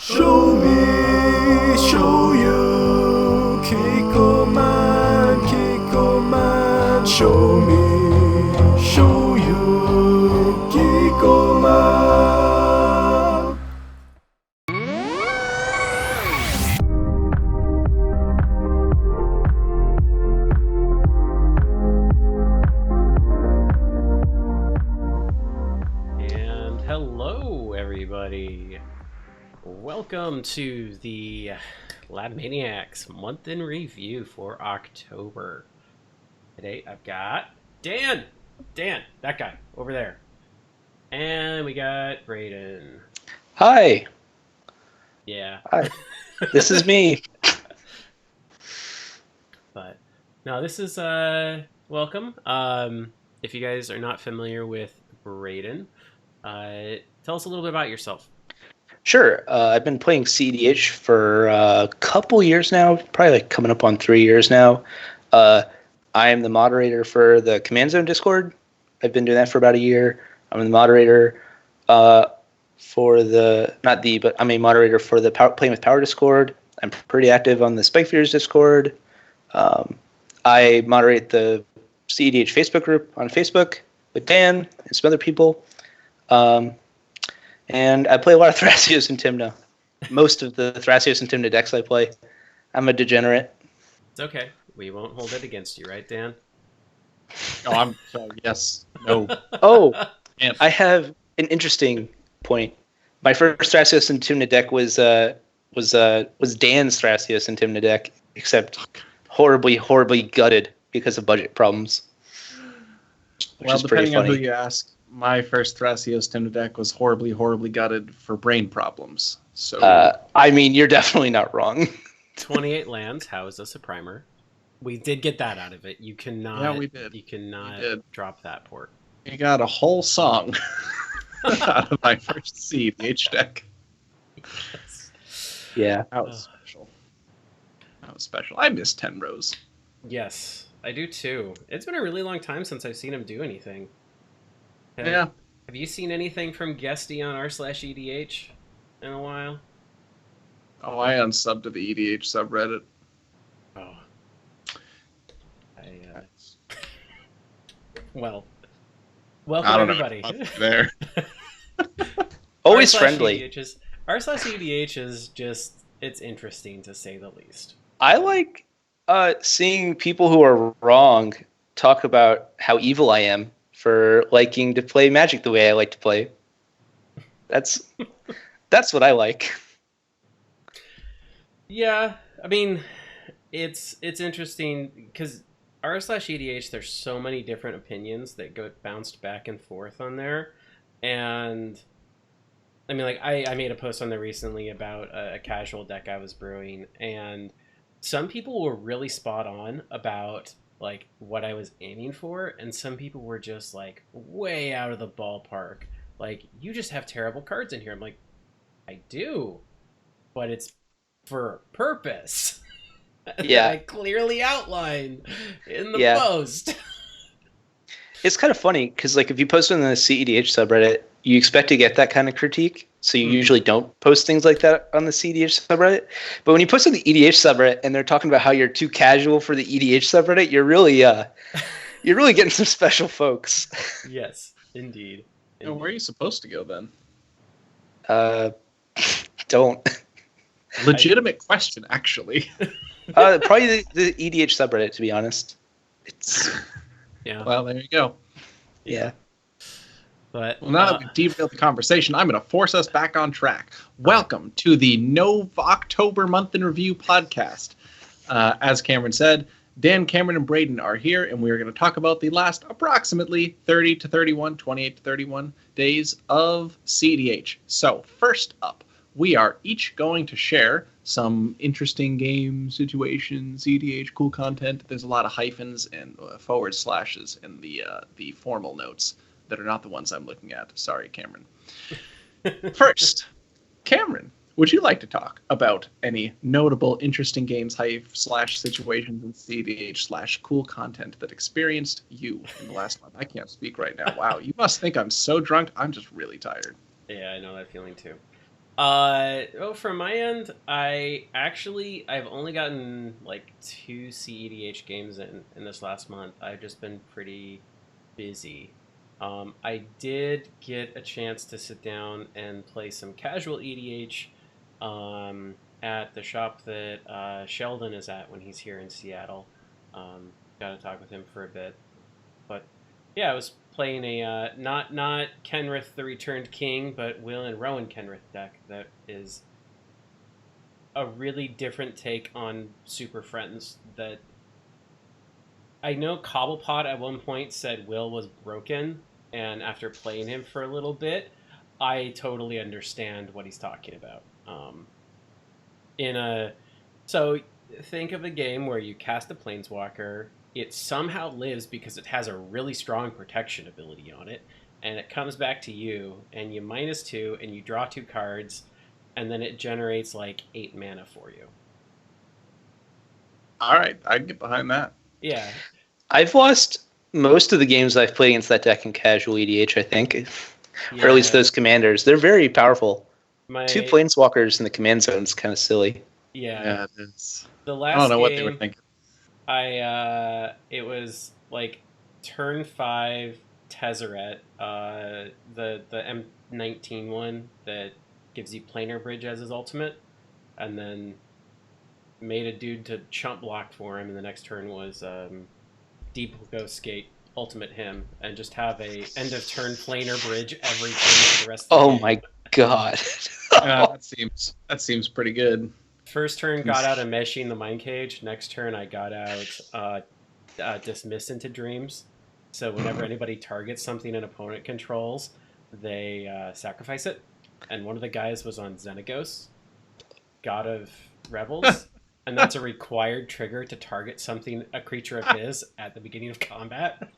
Show me, show you, Kikoman, show me, show you, Kikoman. And hello, everybody. Welcome to the Maniacs month in review for October. Today I've got Dan, that guy over there. And we got Braden. Hi. Yeah. Hi. This is me. But no, this is welcome. If you guys are not familiar with Braden, tell us a little bit about yourself. Sure. I've been playing cEDH for a couple years now, probably like coming up on 3 years now. I am the moderator for the Command Zone Discord. I've been doing that for about a year. I'm the moderator for the, but I'm a moderator for the Playing with Power Discord. I'm pretty active on the Spikefears Discord. I moderate the cEDH Facebook group on Facebook with Dan and some other people. And I play a lot of Thrasios and Tymna. Most of the Thrasios and Tymna decks I play. I'm a degenerate. It's okay. We won't hold it against you, right, Dan? Oh, I'm sorry. Yes. No. Oh, I have an interesting point. My first Thrasios and Tymna deck was Dan's Thrasios and Tymna deck, except horribly gutted because of budget problems. Well, depending on who you ask, my first Thrasios Tymna deck was horribly gutted for brain problems. So I mean, you're definitely not wrong. 28 lands. How is this a primer? We did get that out of it. You cannot. Yeah, we did. You cannot drop that port. You got a whole song out of my first cEDH deck. Yes. Yeah, That was special. I miss Tenrose. Yes, I do too. It's been a really long time since I've seen him do anything. Yeah. Have you seen anything from Guesty on r/EDH in a while? Oh, I unsubbed to the EDH subreddit. Oh. Well, welcome I don't everybody. know there. always friendly. r/EDH is just, it's interesting to say the least. I like seeing people who are wrong talk about how evil I am for liking to play Magic the way I like to play. That's what I like. Yeah, I mean, it's interesting because r/EDH, there's so many different opinions that go bounced back and forth on there, and I mean, like I made a post on there recently about a casual deck I was brewing, and some people were really spot on about like what I was aiming for, and some people were just like way out of the ballpark. Like, you just have terrible cards in here. I'm like, I do, but it's for a purpose. Yeah. I clearly outline in the post. It's kind of funny because, like, if you post on the cEDH subreddit, you expect to get that kind of critique, so you usually don't post things like that on the cEDH subreddit. But when you post on the EDH subreddit and they're talking about how you're too casual for the EDH subreddit, you're really getting some special folks. Yes, indeed. And where are you supposed to go then? Don't. Legitimate question, actually. Probably the EDH subreddit, to be honest. It's Yeah. Well, there you go. yeah. But Well, now that we've derailed the conversation, I'm going to force us back on track. Welcome to the October Month in Review podcast. As Cameron said, Dan, Cameron, and Braden are here, and we are going to talk about the last approximately 28 to 31 days of cEDH. So, first up, we are each going to share some interesting game situations, cEDH, cool content. There's a lot of hyphens and forward slashes in the formal notes that are not the ones I'm looking at. Sorry, Cameron. First, Cameron, would you like to talk about any notable, interesting games, situations in cEDH / cool content that experienced you in the last month? I can't speak right now. Wow, you must think I'm so drunk. I'm just really tired. yeah, I know that feeling too. From my end, I've only gotten like 2 cEDH games in this last month. I've just been pretty busy. I did get a chance to sit down and play some casual EDH at the shop that Sheldon is at when he's here in Seattle. Got to talk with him for a bit. But yeah, I was playing a not Kenrith the Returned King, but Will and Rowan Kenrith deck that is a really different take on Super Friends. That I know Cobblepot at one point said Will was broken, and after playing him for a little bit, I totally understand what he's talking about. So think of a game where you cast a Planeswalker. It somehow lives because it has a really strong protection ability on it, and it comes back to you, and you -2, and you draw 2 cards, and then it generates like 8 mana for you. All right, I can get behind that. Yeah. I've lost most of the games I've played against that deck in casual EDH, I think. Yeah. Or at least those commanders. They're very powerful. My 2 Planeswalkers in the command zone is kind of silly. yeah. it is. The last I don't know what game, they were thinking. it was like turn 5 Tezzeret, the M19 one that gives you Planar Bridge as his ultimate, and then made a dude to chump block for him, and the next turn was Deep Ghost Skate ultimate him, and just have a end of turn Planar Bridge every turn for the rest of the game. My god. That seems pretty good. First turn got out of Meshing the Mind Cage. Next turn I got out Dismiss into Dreams. So whenever anybody targets something an opponent controls, they sacrifice it. And one of the guys was on Xenagos, God of Rebels. And that's a required trigger to target a creature of his at the beginning of combat.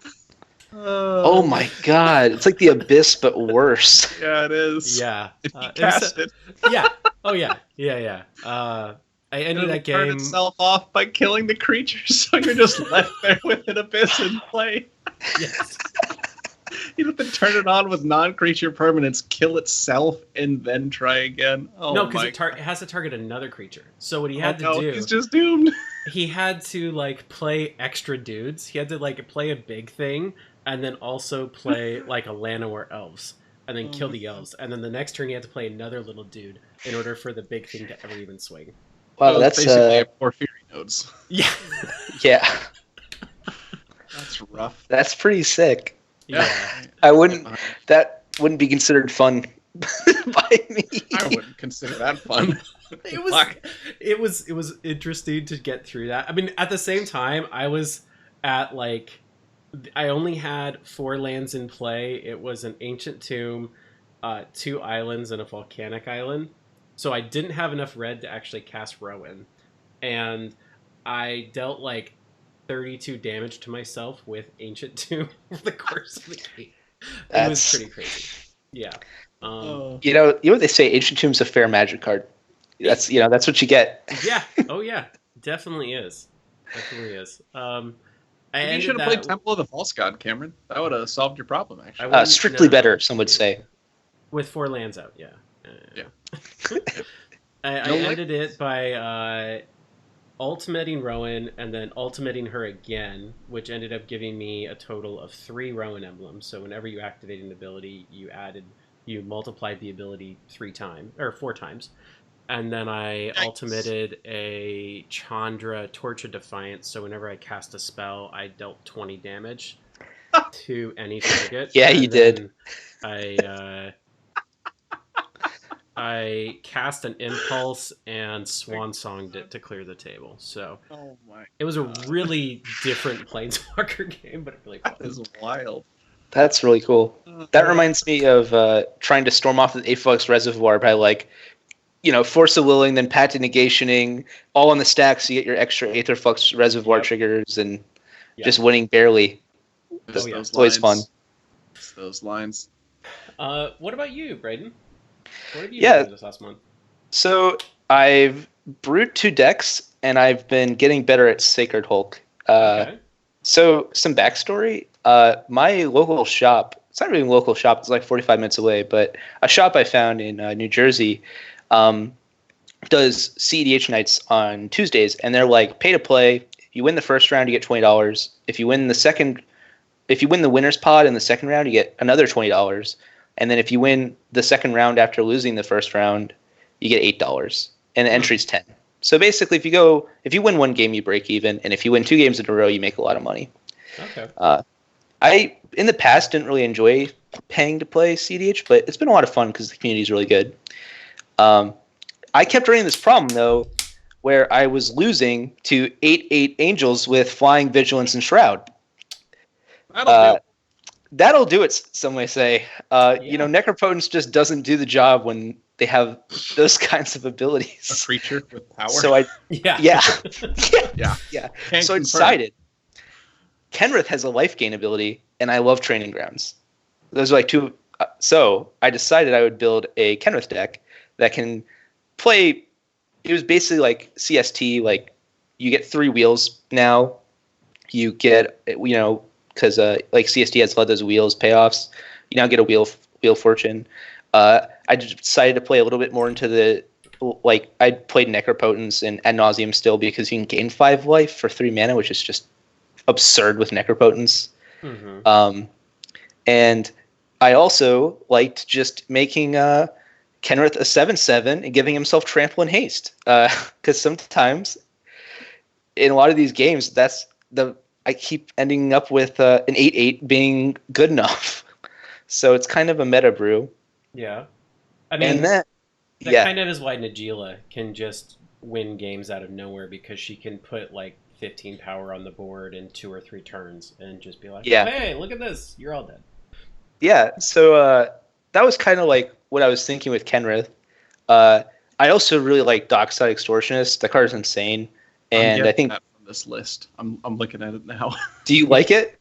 Oh my god. It's like the Abyss, but worse. Yeah, it is. Yeah. If you cast it. Yeah. Oh, yeah. Yeah. I ended that Turn game. itself off by killing the creatures, so you're just left there with an Abyss in play. Yes. You have to turn it on with non-creature permanents, kill itself, and then try again. Oh, No, because it has to target another creature. So what he had to do, he's just doomed. he had to like play extra dudes. He had to like play a big thing, and then also play like a Llanowar elves, and then kill the elves. And then the next turn he had to play another little dude in order for the big thing to ever even swing. Wow, that's basically 4 Fury nodes. Yeah. Yeah. That's rough. That's pretty sick. Yeah. That wouldn't be considered fun by me. I wouldn't consider that fun. It was interesting to get through that. I mean, at the same time, I was at like, I only had 4 lands in play. It was an Ancient Tomb, 2 islands, and a volcanic island. So I didn't have enough red to actually cast Rowan, and I dealt like 32 damage to myself with Ancient Tomb over the course of the game. It was pretty crazy. Yeah. You know what they say? Ancient Tomb's a fair Magic card. That's what you get. Yeah. Oh yeah. Definitely is. Definitely is. You should have played Temple of the False God, Cameron. That would have solved your problem, actually. Strictly better, some would say. With 4 lands out, yeah. Yeah. I ended it by ultimating Rowan and then ultimating her again, which ended up giving me a total of 3 Rowan emblems. So whenever you activated an ability, you multiplied the ability 4 times. And then I ultimated a Chandra Torch of Defiance, so whenever I cast a spell, I dealt 20 damage to any target. Yeah, you did. I cast an Impulse and Swan Songed it to clear the table. So it was a really different Planeswalker game, but it really was. That is wild. That's really cool. That reminds me of trying to storm off the Aetherflux Reservoir by Force of Willing, then Patent Negationing, all on the stack, so you get your extra Aetherflux Reservoir triggers and just winning barely. It's always fun. It's those lines. What about you, Braden? What have you been doing this last month? So I've brewed 2 decks, and I've been getting better at Sacred Hulk. Okay. So some backstory. My local shop it's not really a local shop. It's like 45 minutes away, but a shop I found in New Jersey does cEDH nights on Tuesdays, and they're like pay to play. If you win the first round, you get $20. If you win the winner's pod in the second round, you get another $20. And then if you win the second round after losing the first round, you get $8. And the entry's 10. So basically, if you win one game, you break even, and if you win 2 games in a row, you make a lot of money. Okay. I in the past didn't really enjoy paying to play cEDH, but it's been a lot of fun because the community is really good. I kept running this problem though, where I was losing to 8/8 angels with flying, vigilance, and shroud. That'll do it. Some may say. Necropotence just doesn't do the job when they have those kinds of abilities. A creature with power. So I Yeah. So I decided Kenrith has a life gain ability, and I love Training Grounds. Those are like two. So I decided I would build a Kenrith deck that can play. It was basically like CST. Like you get 3 wheels now. You get because like CST has a lot of those wheels payoffs. You now get a wheel fortune. I decided to play a little bit more into the I played Necropotence and Ad Nauseam still because you can gain 5 life for 3 mana, which is just absurd with Necropotence. Mm-hmm. And I also liked just making Kenrith a 7/7 and giving himself Trample and Haste. Because sometimes in a lot of these games, I keep ending up with an 8/8 being good enough. So it's kind of a meta brew. Yeah. I mean, that kind of is why Najila can just win games out of nowhere, because she can put like 15 power on the board in 2 or 3 turns and just be like, hey, look at this. You're all dead. Yeah. So that was kind of like what I was thinking with Kenrith. I also really like Dockside Extortionist. That card is insane. And I think that from this list. I'm looking at it now. Do you like it?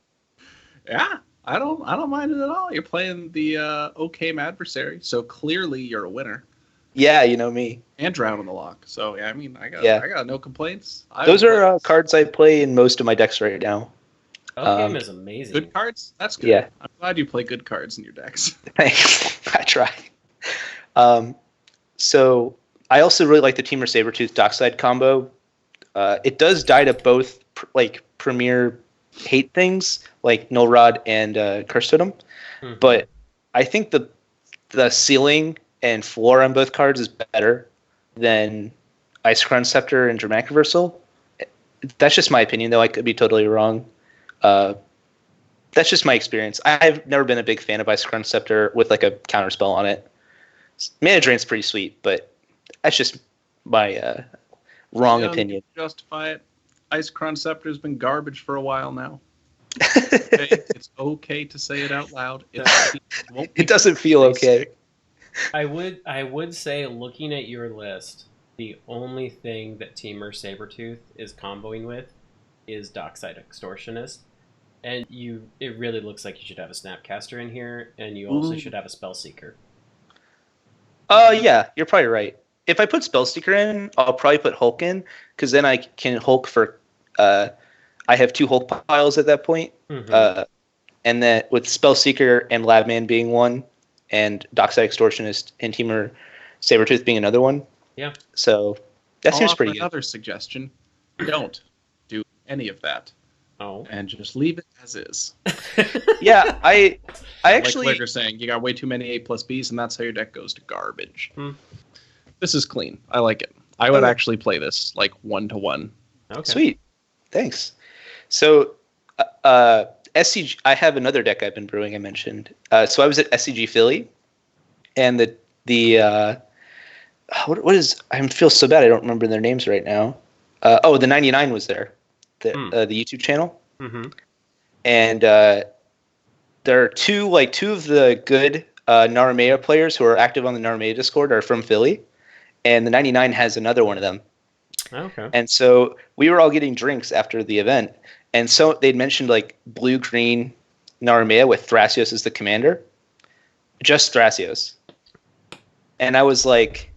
Yeah. I don't mind it at all. You're playing the Okame adversary, so clearly you're a winner. Yeah, you know me. And Drown on the Lock. So yeah, I mean, I got no complaints. Those are cards I play in most of my decks right now. Okame is amazing. Good cards? That's good. Yeah. I'm glad you play good cards in your decks. Thanks. I try. So I also really like the Temur Sabertooth Dockside combo. It does die to both premier hate things like Null Rod and Curse Totem, but I think the ceiling and floor on both cards is better than Isochron Scepter and Dramatic Reversal. That's just my opinion, though. I could be totally wrong. That's just my experience. I've never been a big fan of Isochron Scepter with like a counter spell on it. Mana Drain's pretty sweet, but that's just my wrong opinion. Justify it. Isochron Scepter's been garbage for a while now. It's okay to say it out loud. It doesn't feel okay. I would say, looking at your list, the only thing that Temur Sabertooth is comboing with is Dockside Extortionist. And it really looks like you should have a Snapcaster in here, and you also should have a Spellseeker. Yeah, you're probably right. If I put Spellseeker in, I'll probably put Hulk in, because then I can Hulk for... I have 2 Hulk piles at that point. Mm-hmm. And then with Spellseeker and Labman being one, and Dockside Extortionist and Temur Sabertooth being another one. Yeah. So that seems pretty good. Another suggestion. Don't do any of that. Oh. And just leave it as is. Yeah, I actually... Like Liger saying, you got way too many A+Bs, and that's how your deck goes to garbage. This is clean. I like it. I would actually play this like 1-to-1. Okay. Sweet. Thanks. So, SCG, I have another deck I've been brewing, I mentioned. So I was at SCG Philly, and what is... I feel so bad I don't remember their names right now. The 99 was there. The YouTube channel. Mm-hmm. And there are two of the good Narumea players who are active on the Narumea Discord are from Philly, and the 99 has another one of them. Okay. And so we were all getting drinks after the event, and so they'd mentioned like blue-green Narumea with Thrasios as the commander, just Thrasios. And I was like,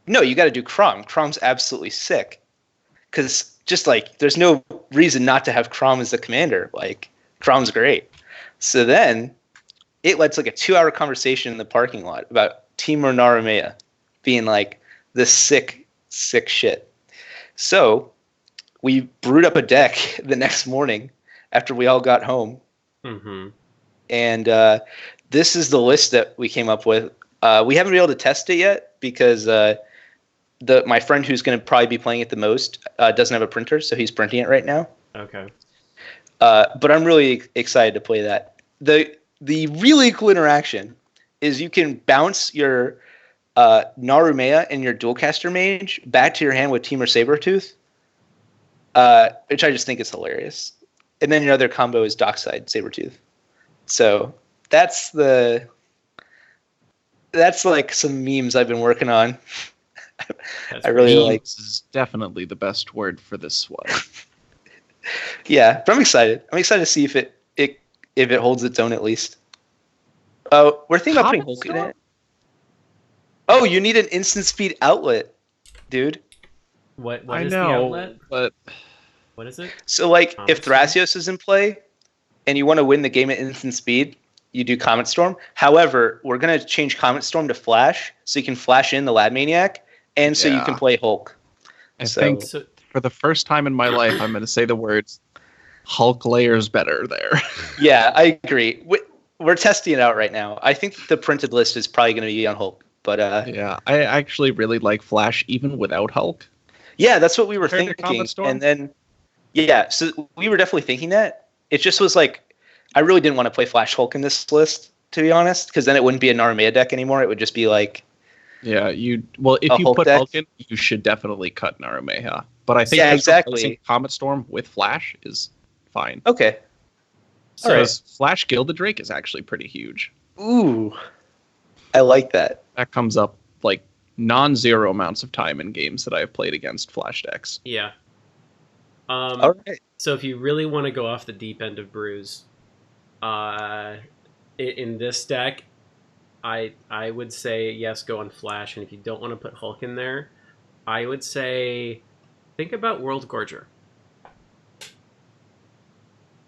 no, you got to do Crom. Crom's absolutely sick, because just like there's no reason not to have Crom as the commander. Like Crom's great. So then it led to like a 2-hour conversation in the parking lot about Temur Narumea being like this sick shit. So we brewed up a deck the next morning after we all got home. Mm-hmm. And this is the list that we came up with. We haven't been able to test it yet because my friend who's going to probably be playing it the most doesn't have a printer, so he's printing it right now. Okay. But I'm really excited to play that. The really cool interaction is you can bounce your Narumea and your Dualcaster Mage back to your hand with Temur Sabertooth, which I just think is hilarious. And then your other combo is Dockside Sabertooth. So that's like some memes I've been working on. I really like. This is definitely the best word for this one. Yeah, but I'm excited. I'm excited to see if it holds its own at least. Oh, we're thinking about putting Hulk in it. Oh, you need an instant speed outlet, dude. What I is know, the outlet? but What is it? So, like, Comet if Thrasios is in play and you want to win the game at instant speed, you do Comet Storm. However, we're going to change Comet Storm to Flash, so you can flash in the Lab Maniac, and so you can play Hulk. I think for the first time in my life, I'm going to say the words Hulk layers better there. Yeah, I agree. We're testing it out right now. I think the printed list is probably going to be on Hulk. But yeah, I actually really like Flash even without Hulk. Yeah, that's what we were Compared to thinking. Comet Storm? And then, yeah, so we were definitely thinking that. It just was like, I really didn't want to play Flash Hulk in this list, to be honest, because then it wouldn't be a Narumea deck anymore. It would just be like... Yeah, if you put deck. Hulk in, you should definitely cut Narumea. But I think exactly. Comet Storm with Flash is fine. Okay. So All right. Flash Gilded Drake is actually pretty huge. Ooh. I like that. That comes up like non-zero amounts of time in games that I've played against Flash decks. Yeah. All right. So if you really want to go off the deep end of Brews, in this deck, I would say yes, go on Flash. And if you don't want to put Hulk in there, I would say think about World Gorger.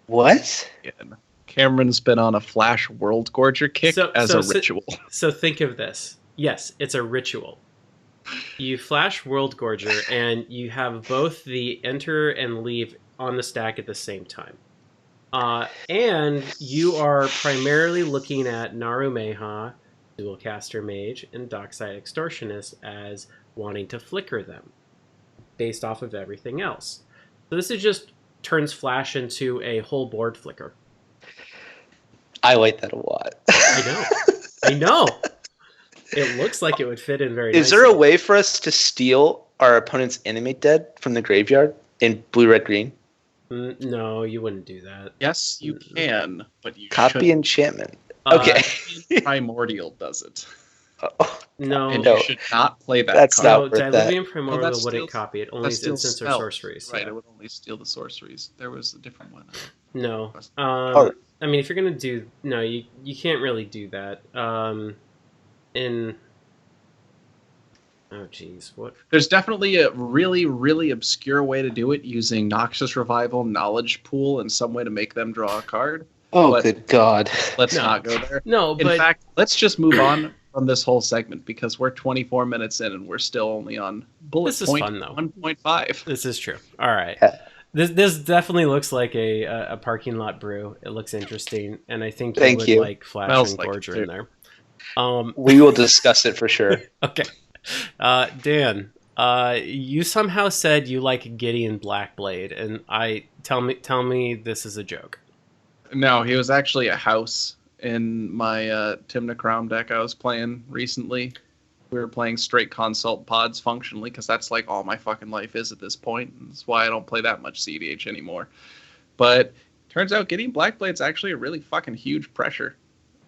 What? Again, Cameron's been on a Flash World Gorger kick as a ritual. So think of this. Yes, it's a ritual. You flash World Gorger, and you have both the enter and leave on the stack at the same time. And you are primarily looking at Narumea, Dualcaster Mage, and Dockside Extortionist as wanting to flicker them based off of everything else. So this is just turns Flash into a whole board flicker. I like that a lot. I know. It looks like it would fit in very nicely. Is there a way for us to steal our opponent's Animate Dead from the graveyard in blue, red, green? No, you wouldn't do that. Yes, you can, but you Copy shouldn't. enchantment. Okay. Primordial does it. No. And you should not play that That's card. not worth that. Diluvian Primordial wouldn't copy it. Only That's still instants or spells. sorceries. Right, Yeah. it would only steal the sorceries. There was a different one. No. Oh. I mean, if you're going to do... No, you can't really do that. Oh, jeez. What? There's definitely a really, really obscure way to do it using Noxious Revival, Knowledge Pool, and some way to make them draw a card. Oh, But good God. let's No. not go there. No, In but... fact, let's just move on from this whole segment because we're 24 minutes in and we're still only on bullet This is point fun, though. 1.5. This is true. All right. Yeah. This definitely looks like a parking lot brew. It looks interesting, and I think Thank would you. like Flash Smells and like it, Gorger too. in there. We will discuss it for sure. Okay. Dan, you somehow said you like Gideon Blackblade, and tell me this is a joke. No, he was actually a house in my Timna Crown deck I was playing recently. We were playing straight consult pods functionally because that's like all my fucking life is at this point. And that's why I don't play that much cEDH anymore. But turns out Gideon Blackblade's actually a really fucking huge pressure.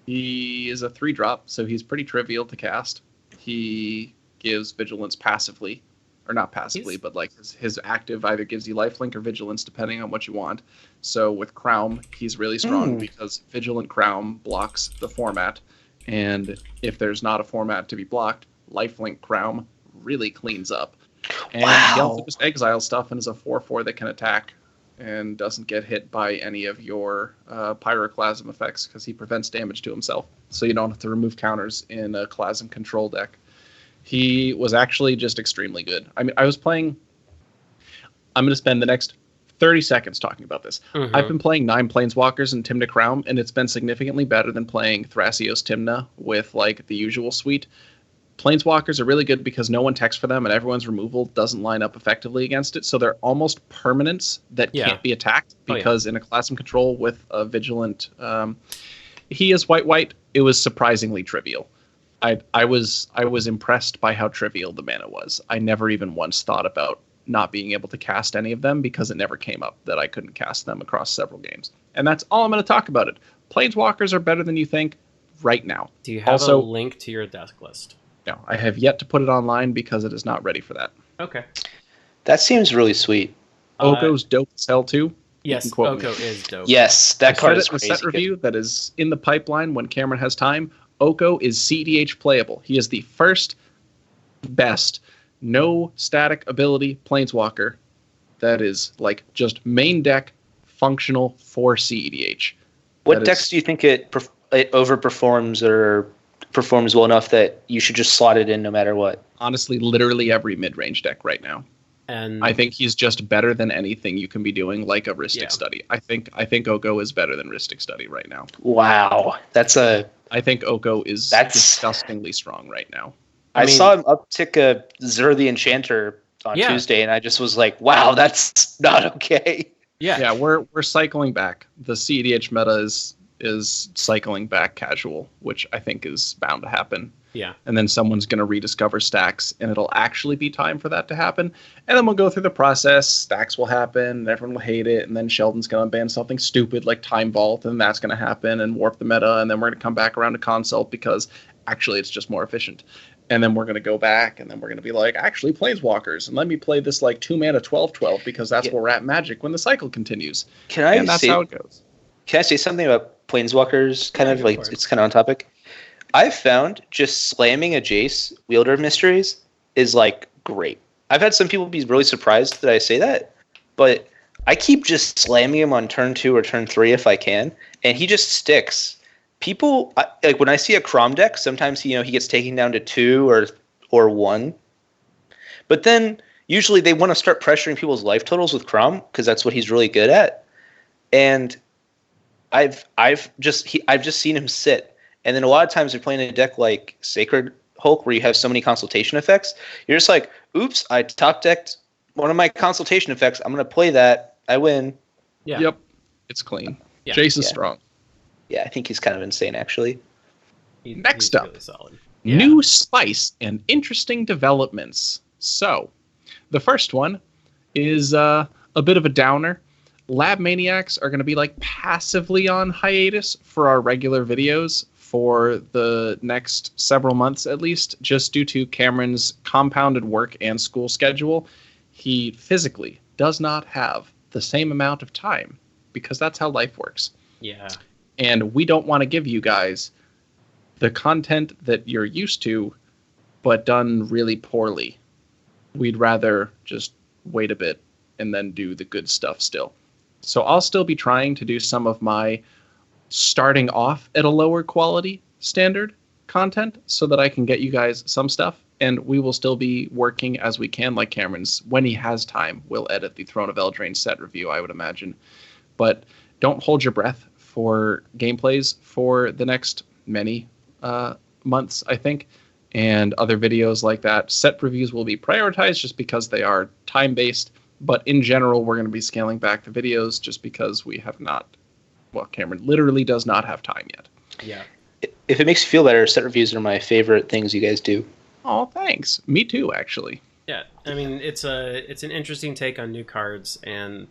He is a 3-drop, so he's pretty trivial to cast. He gives Vigilance passively. Or not passively, but like his active either gives you lifelink or Vigilance depending on what you want. So with Crown, he's really strong because Vigilant Crown blocks the format. And if there's not a format to be blocked, lifelink Crown really cleans up. And he also just exile stuff and is a 4/4 that can attack and doesn't get hit by any of your pyroclasm effects because he prevents damage to himself. So you don't have to remove counters in a Clasm control deck. He was actually just extremely good. I mean, I was playing... I'm going to spend the next 30 seconds talking about this. Mm-hmm. I've been playing 9 Planeswalkers and Tymna Crown, and it's been significantly better than playing Thrasios Tymna with like the usual suite. Planeswalkers are really good because no one techs for them, and everyone's removal doesn't line up effectively against it, so they're almost permanents that can't be attacked because in a Clasm control with a Vigilant, he is white. It was surprisingly trivial. I was impressed by how trivial the mana was. I never even once thought about not being able to cast any of them because it never came up that I couldn't cast them across several games. And that's all I'm going to talk about it. Planeswalkers are better than you think right now. Do you have also a link to your desk list? No, I have yet to put it online because it is not ready for that. Okay. That seems really sweet. Oko's dope as hell too. Yes, Oko is dope. Yes, that card is crazy. crazy. Set review that is in the pipeline when Cameron has time. Oko is cEDH playable. He is the first best no static ability planeswalker that is like just main deck functional for cEDH. What decks do you think it overperforms or performs well enough that you should just slot it in no matter what? Honestly, literally every mid-range deck right now. And I think he's just better than anything you can be doing, like a Rhystic Study. I think Oko is better than Rhystic Study right now. Wow, I think Oko is disgustingly strong right now. I saw him uptick a Zur the Enchanter on Tuesday, and I just was like, wow, that's not okay. Yeah, we're cycling back. The cEDH meta is cycling back casual, which I think is bound to happen. Yeah. And then someone's going to rediscover stacks, and it'll actually be time for that to happen. And then we'll go through the process. Stacks will happen, and everyone will hate it. And then Sheldon's going to ban something stupid like Time Vault, and that's going to happen and warp the meta. And then we're going to come back around to Consult because actually it's just more efficient. And then we're going to go back, and then we're going to be like, actually, Planeswalkers. And let me play this like 2-mana 12/12 because that's where we're at Magic when the cycle continues. And that's how it goes. Can I say something about Planeswalkers? Kind of like it's kind of on topic. I've found just slamming a Jace, Wielder of Mysteries, is like great. I've had some people be really surprised that I say that, but I keep just slamming him on turn 2 or turn 3 if I can, and he just sticks. People like when I see a Crom deck, sometimes he gets taken down to 2 or 1, but then usually they want to start pressuring people's life totals with Crom because that's what he's really good at, and I've just seen him sit. And then a lot of times they're playing a deck like Sacred Hulk where you have so many consultation effects. You're just like, oops, I top decked one of my consultation effects. I'm going to play that. I win. Yeah. Yep. It's clean. Yeah. Jace is strong. Yeah, I think he's kind of insane, actually. Next up, really solid. New spice and interesting developments. So, the first one is a bit of a downer. Lab Maniacs are going to be like passively on hiatus for our regular videos for the next several months at least, just due to Cameron's compounded work and school schedule. He physically does not have the same amount of time because that's how life works. Yeah. And we don't want to give you guys the content that you're used to, but done really poorly. We'd rather just wait a bit and then do the good stuff still. So I'll still be trying to do some of my starting off at a lower quality standard content so that I can get you guys some stuff. And we will still be working as we can, like Cameron's. When he has time, we'll edit the Throne of Eldraine set review, I would imagine. But don't hold your breath for gameplays for the next many months, I think. And other videos like that. Set reviews will be prioritized just because they are time-based. But in general, we're going to be scaling back the videos just because we have not... Well, Cameron literally does not have time yet. Yeah. If it makes you feel better, set reviews are my favorite things you guys do. Oh, thanks. Me too, actually. Yeah, I mean, it's an interesting take on new cards, and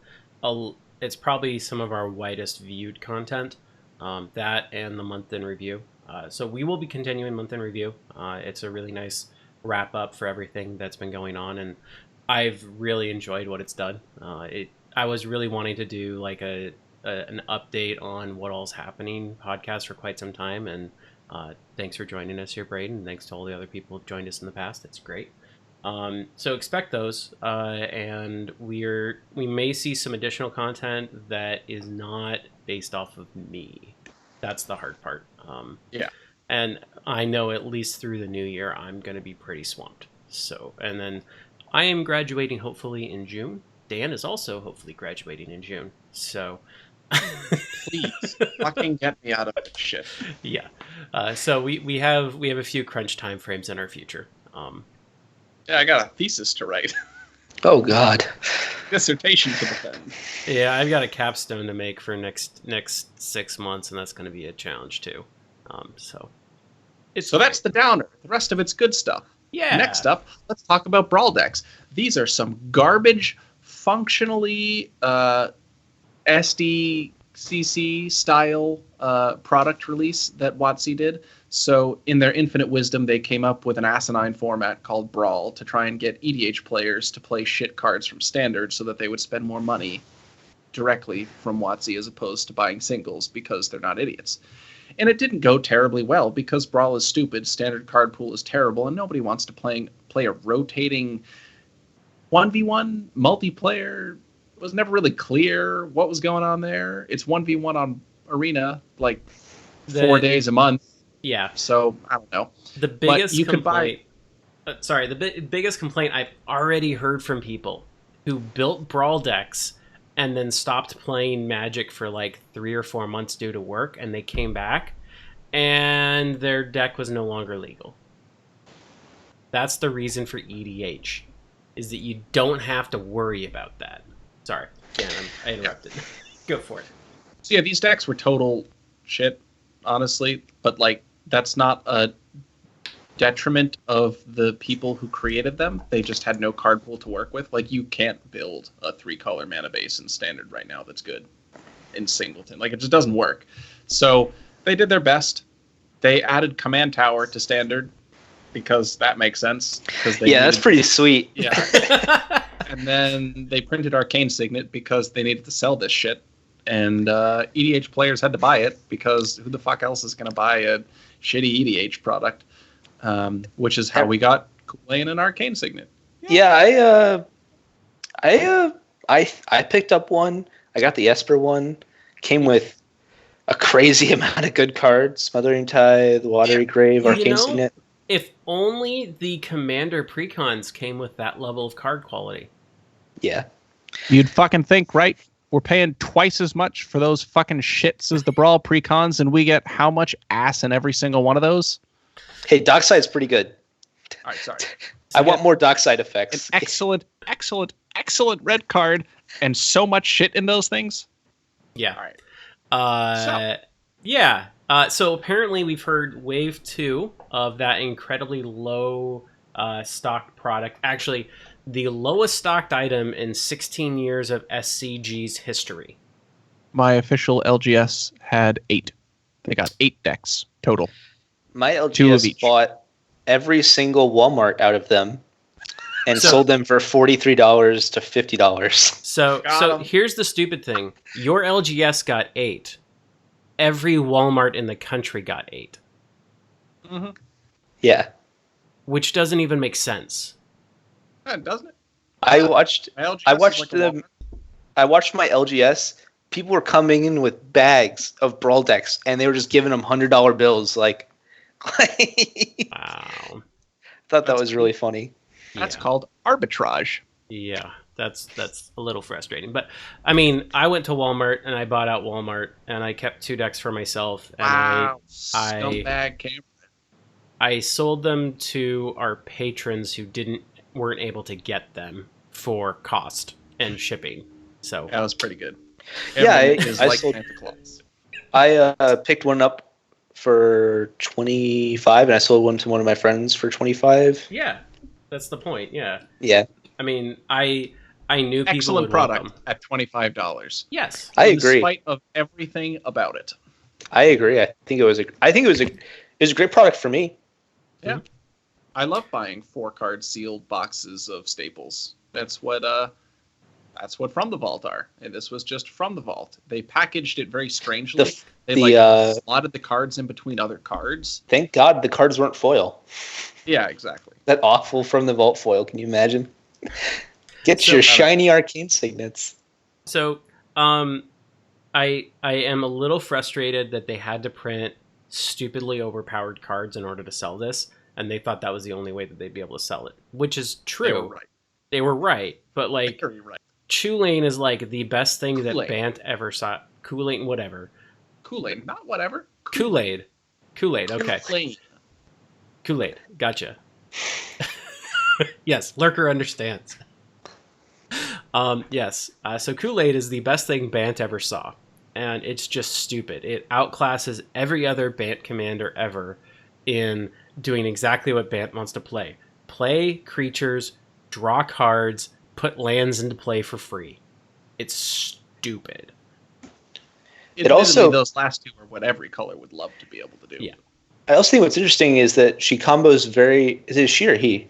it's probably some of our widest viewed content, that and the month in review. So we will be continuing month in review. It's a really nice wrap up for everything that's been going on, and I've really enjoyed what it's done. I was really wanting to do like an update on what all's happening podcast for quite some time, and thanks for joining us here, Braden. Thanks to all the other people who've joined us in the past. It's great. So expect those, and we may see some additional content that is not based off of me. That's the hard part. Yeah. And I know at least through the new year, I'm going to be pretty swamped. So, and then I am graduating hopefully in June. Dan is also hopefully graduating in June. So, Please, fucking get me out of this shit. yeah. So we have a few crunch time frames in our future. Yeah, I got a thesis to write. Oh God. Dissertation to defend. Yeah, I've got a capstone to make for next 6 months, and that's going to be a challenge too. So That's the downer. The rest of it's good stuff. Yeah. Next up, let's talk about Brawl Decks. These are some garbage, functionally SDCC style product release that WotC did. So in their infinite wisdom, they came up with an asinine format called Brawl to try and get EDH players to play shit cards from Standard so that they would spend more money directly from WotC as opposed to buying singles because they're not idiots. And it didn't go terribly well because Brawl is stupid, Standard card pool is terrible, and nobody wants to play a rotating 1v1 multiplayer. It was never really clear what was going on there. It's 1v1 on Arena, like 4 days a month. Yeah. So, I don't know. The biggest complaint... the biggest complaint I've already heard from people who built Brawl decks and then stopped playing Magic for like 3 or 4 months due to work, and they came back, and their deck was no longer legal. That's the reason for EDH, is that you don't have to worry about that. Sorry, Dan, I interrupted. Go for it. So yeah, these decks were total shit, honestly, but like that's not a detriment of the people who created them. They just had no card pool to work with. Like, you can't build a 3-color mana base in Standard right now that's good in Singleton. Like, it just doesn't work. So they did their best. They added Command Tower to Standard because that makes sense. That's pretty sweet. Yeah. And then they printed Arcane Signet because they needed to sell this shit. And EDH players had to buy it because who the fuck else is going to buy a shitty EDH product? Which is how we got Kool-Aid and Arcane Signet. Yeah, I picked up one. I got the Esper one. Came with a crazy amount of good cards: Smothering Tithe, Watery Grave, Arcane Signet. If only the Commander precons came with that level of card quality. Yeah. You'd fucking think, right? We're paying twice as much for those fucking shits as the Brawl precons, and we get how much ass in every single one of those? Hey, Dockside's pretty good. All right, sorry. I want more Dockside effects. An excellent red card, and so much shit in those things. Yeah. All right. Yeah. So apparently we've heard Wave 2 of that incredibly low stock product. Actually, the lowest stocked item in 16 years of SCG's history. My official LGS had 8. They got 8 decks total. My 2 of LGS each. bought every single Walmart out of them and sold them for $43 to $50. So here's the stupid thing. Your LGS got 8. Every Walmart in the country got 8. Mm-hmm. Yeah. Which doesn't even make sense. Doesn't it? I watched My LGS is like a I watched my LGS. People were coming in with bags of Brawl decks, and they were just giving them $100 bills. Like, Wow. I thought that was really funny. That's called arbitrage. Yeah, that's a little frustrating. But I mean, I went to Walmart and I bought out Walmart and I kept 2 decks for myself. And wow. Scumbag Cameron. I sold them to our patrons who weren't able to get them for cost and shipping. So That was pretty good. Yeah, Everyone is I like sold- Santa Claus. I picked one up for $25, and I sold one to one of my friends for $25. yeah, that's the point. Yeah. Yeah, I mean, I knew people Excellent would want product them. at $25. Yes. I In agree. spite of everything about it. I agree. I think it was a great product for me. Yeah. I love buying 4-card sealed boxes of staples. That's what That's what From the Vault are, and this was just From the Vault. They packaged it very strangely. They slotted the cards in between other cards. Thank God the cards weren't foil. Yeah, exactly. That awful From the Vault foil. Can you imagine? Get your shiny arcane signets. So, I am a little frustrated that they had to print stupidly overpowered cards in order to sell this, and they thought that was the only way that they'd be able to sell it, which is true. They were right, but like Chulane is like the best thing that Bant ever saw. Kool-Aid, whatever. Kool-Aid, not whatever. Kool-Aid. Okay. Kool-Aid. Gotcha. Yes, Lurker understands. Yes. So Kool-Aid is the best thing Bant ever saw. And it's just stupid. It outclasses every other Bant commander ever in doing exactly what Bant wants to play. Play creatures, draw cards, put lands into play for free. It's stupid. It also, those last two are what every color would love to be able to do. Yeah. I also think what's interesting is that she combos very... Is it she or he?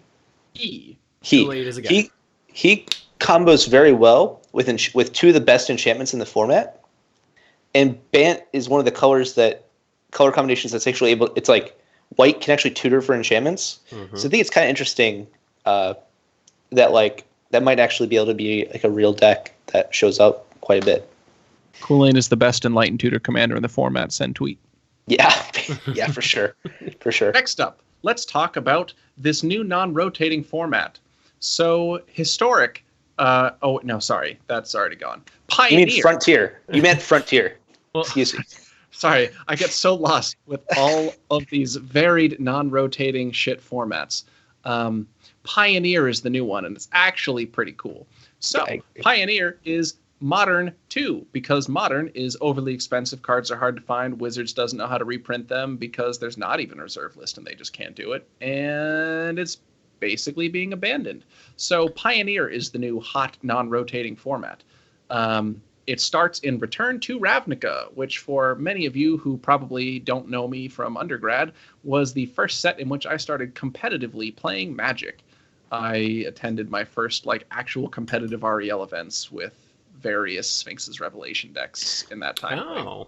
He. Kool-Aid is a guy. He combos very well with two of the best enchantments in the format. And Bant is one of the color combinations that's actually able... It's like white can actually tutor for enchantments. Mm-hmm. So I think it's kind of interesting that might actually be able to be like a real deck that shows up quite a bit. Kool-Aid is the best Enlightened Tutor commander in the format. Send tweet. Yeah, yeah, for sure. For sure. Next up, let's talk about this new non-rotating format. So, historic... oh, no, sorry. That's already gone. Pioneer. You mean Frontier. You meant Frontier. Well, excuse me. Sorry, I get so lost with all of these varied non-rotating shit formats. Pioneer is the new one, and it's actually pretty cool. So, Pioneer is Modern 2, because Modern is overly expensive. Cards are hard to find. Wizards doesn't know how to reprint them because there's not even a reserve list, and they just can't do it. And it's basically being abandoned. So Pioneer is the new hot non-rotating format. It starts in Return to Ravnica, which for many of you who probably don't know me from undergrad, was the first set in which I started competitively playing Magic. I attended my first actual competitive REL events with various Sphinx's Revelation decks in that time frame.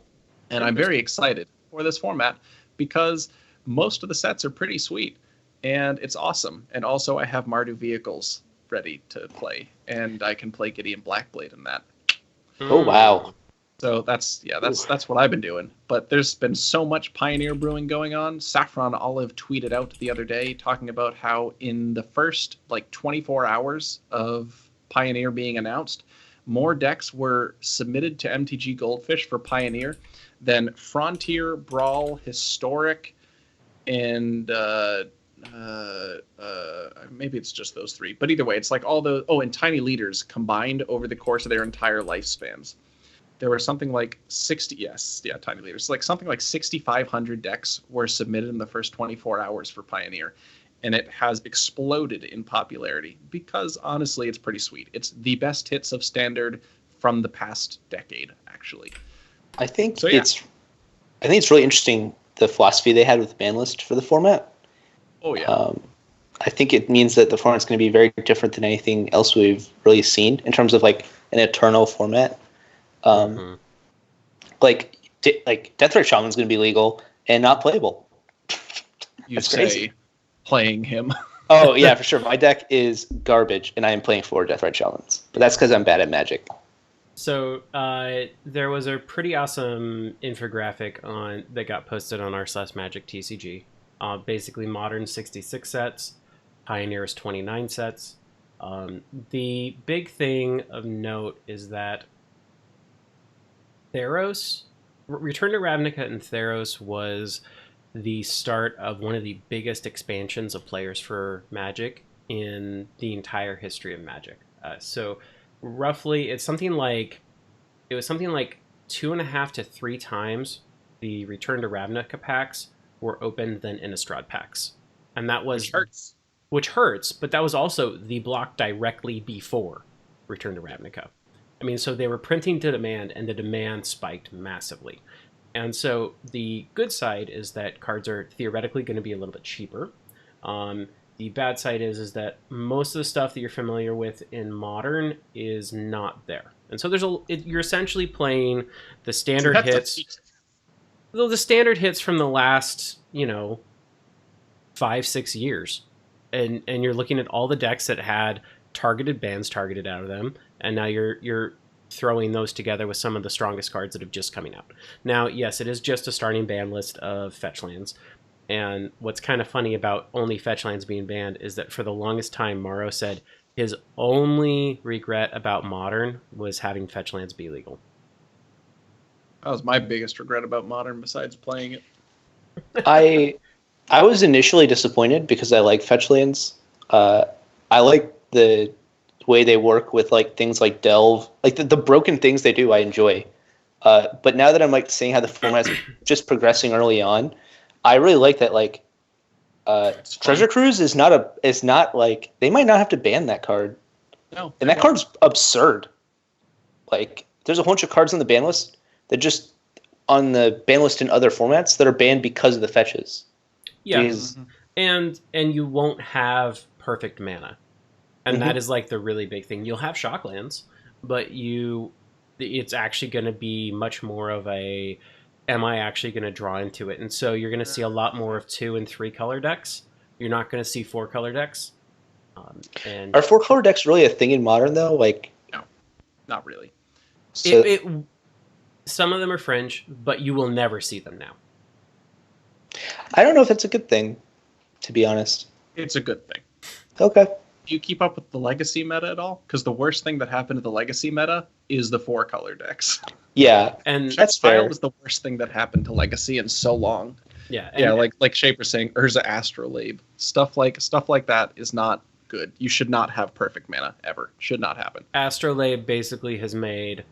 And I'm very excited for this format because most of the sets are pretty sweet and it's awesome. And also I have Mardu vehicles ready to play, and I can play Gideon Blackblade in that. Oh wow. So that's what I've been doing. But there's been so much Pioneer brewing going on. Saffron Olive tweeted out the other day talking about how in the first 24 hours of Pioneer being announced, more decks were submitted to MTG Goldfish for Pioneer than Frontier, Brawl, Historic, and maybe it's just those three. But either way, it's like all the... Oh, and Tiny Leaders combined over the course of their entire lifespans. There were something like 60... Yes, yeah, Tiny Leaders. Something like 6,500 decks were submitted in the first 24 hours for Pioneer. And it has exploded in popularity because, honestly, it's pretty sweet. It's the best hits of Standard from the past decade, actually. I think it's really interesting, the philosophy they had with the ban list for the format. Oh, yeah. I think it means that the format's going to be very different than anything else we've really seen in terms of an eternal format. Death Threat Shaman's going to be legal and not playable. That's crazy. Playing him. Oh, yeah, for sure. My deck is garbage, and I am playing 4 Death Ride Shamans. But that's because I'm bad at Magic. So there was a pretty awesome infographic that got posted on r/Magic TCG. Basically, Modern 66 sets, Pioneer's 29 sets. The big thing of note is that Theros, Return to Ravnica and Theros was the start of one of the biggest expansions of players for Magic in the entire history of Magic. So roughly, it was something like 2.5 to 3 times the Return to Ravnica packs were opened than Innistrad packs, and that was which hurts. But that was also the block directly before Return to Ravnica. I mean, so they were printing to demand, and the demand spiked massively. And so the good side is that cards are theoretically going to be a little bit cheaper. The bad side is that most of the stuff that you're familiar with in Modern is not there. And so you're essentially playing the standard hits. Though the standard hits from the last, 5-6 years. And you're looking at all the decks that had targeted bans targeted out of them, and now you're throwing those together with some of the strongest cards that have just coming out. Now, yes, it is just a starting ban list of fetch lands. And what's kind of funny about only fetch lands being banned is that for the longest time, Morrow said his only regret about Modern was having fetch lands be legal. That was my biggest regret about Modern besides playing it. I was initially disappointed because I like fetch lands. I like the way they work with like things like Delve, like the broken things they do. I enjoy. But now that I'm like seeing how the format's just progressing early on, I really like that. Like Treasure Cruise is not like they might not have to ban that card. No, and that card's absurd. Like there's a bunch of cards on the ban list that just on the ban list in other formats that are banned because of the fetches. Yeah, and you won't have perfect mana, and that is like the really big thing. You'll have shocklands, but it's actually going to be much more of a, am I actually going to draw into it? And so you're going to see a lot more of 2 and 3 color decks. You're not going to see 4 color decks. And are 4 color decks really a thing in Modern though? Like no, not really. So, some of them are fringe, but you will never see them now. I don't know if it's a good thing, to be honest. It's a good thing. Okay. Do you keep up with the Legacy meta at all? Because the worst thing that happened to the Legacy meta is the 4 color decks. Yeah, and that's fair. Was the worst thing that happened to Legacy in so long. Yeah, like Shaper's saying, Urza Astrolabe. Stuff like that is not good. You should not have perfect mana ever. Should not happen. Astrolabe basically has made,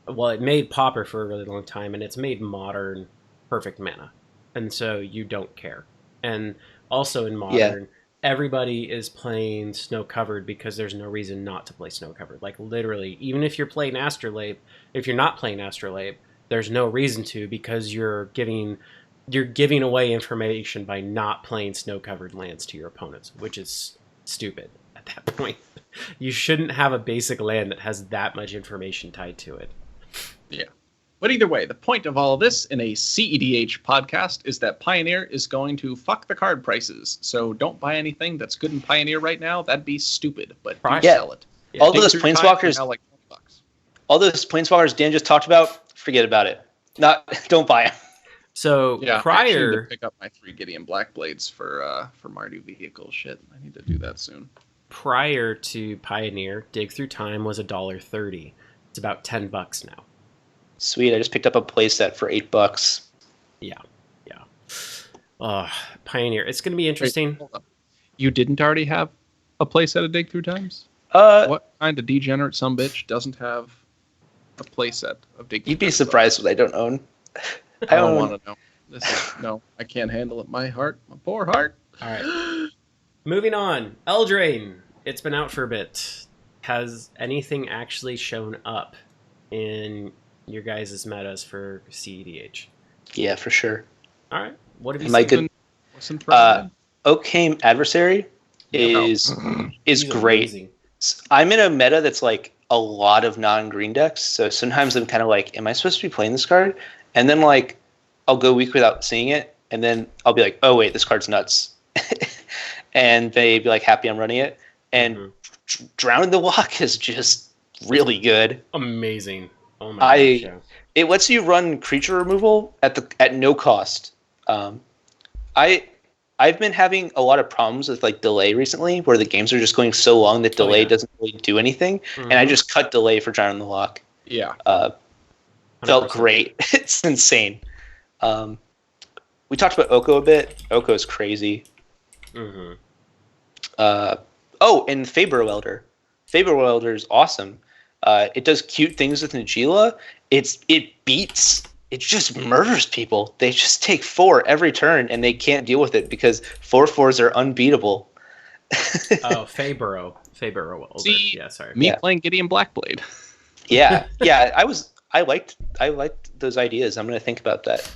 it made Pauper for a really long time, and it's made Modern perfect mana. And so you don't care. And also in Modern, everybody is playing Snow Covered because there's no reason not to play Snow Covered. Like literally, even if you're playing Astrolabe, if you're not playing Astrolabe, there's no reason to, because you're giving away information by not playing Snow Covered lands to your opponents, which is stupid at that point. You shouldn't have a basic land that has that much information tied to it. Yeah. But either way, the point of all of this in a cEDH podcast is that Pioneer is going to fuck the card prices. So don't buy anything that's good in Pioneer right now. That'd be stupid, but do sell it. Yeah. All those Planeswalkers, like $20. All those Planeswalkers Dan just talked about, forget about it. Don't buy them. So prior to pick up my 3 Gideon Blackblades for my new vehicle shit. I need to do that soon. Prior to Pioneer, Dig Through Time was $1.30. It's about $10 now. Sweet, I just picked up a playset for $8. Yeah. Pioneer. It's going to be interesting. Wait, you didn't already have a playset of Dig Through Times? What kind of degenerate sumbitch doesn't have a playset of Dig Through Times? You'd be surprised what I don't own. I don't want to know. No, I can't handle it. My poor heart. All right. Moving on. Eldraine. It's been out for a bit. Has anything actually shown up in your guys' metas for cEDH? Yeah, for sure. All right. What have you seen? Oakhame Adversary is great. Amazing. I'm in a meta that's like a lot of non-green decks, so sometimes I'm kind of like, am I supposed to be playing this card? And then like I'll go a week without seeing it, and then I'll be like, oh wait, this card's nuts. And they be like happy I'm running it. And Drown in the Walk is just really good. Amazing. Oh my gosh. It lets you run creature removal at no cost. I've been having a lot of problems with like delay recently, where the games are just going so long that delay doesn't really do anything, and I just cut delay for Drown in the Walk. Yeah, felt great. It's insane. We talked about Oko a bit. Oko is crazy. And Fabro Welder. Fabro Welder is awesome. It does cute things with Najila. It just murders people. They just take 4 every turn, and they can't deal with it because 4/4s are unbeatable. Fabro Welder. See, yeah, sorry. Me playing Gideon Blackblade. Yeah. I liked those ideas. I'm gonna think about that.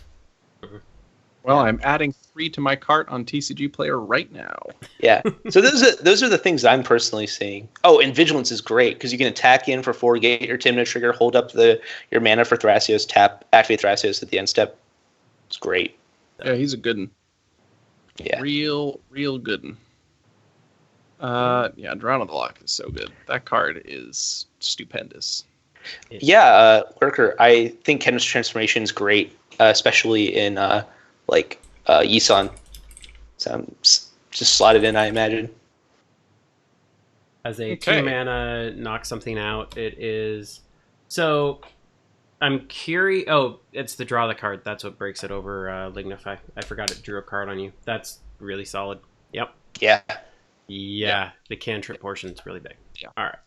Well, I'm adding 3 to my cart on TCG Player right now. Yeah. So those are the things I'm personally seeing. Oh, and Vigilance is great because you can attack in for 4, get your Timid trigger, hold up your mana for Thrasios, tap, activate Thrasios at the end step. It's great. Yeah, he's a good one. Yeah. Real good one. Yeah, Drown of the Lock is so good. That card is stupendous. Yeah, Worker, I think Kendrick's Transformation is great, especially in Yisan. So just slot it in, I imagine. As a Okay. 2 mana, knock something out. It is... So, I'm curious... Oh, it's the draw the card. That's what breaks it over Lignify. I forgot it drew a card on you. That's really solid. Yep. Yeah. Yeah, the cantrip portion's really big. Yeah. All right.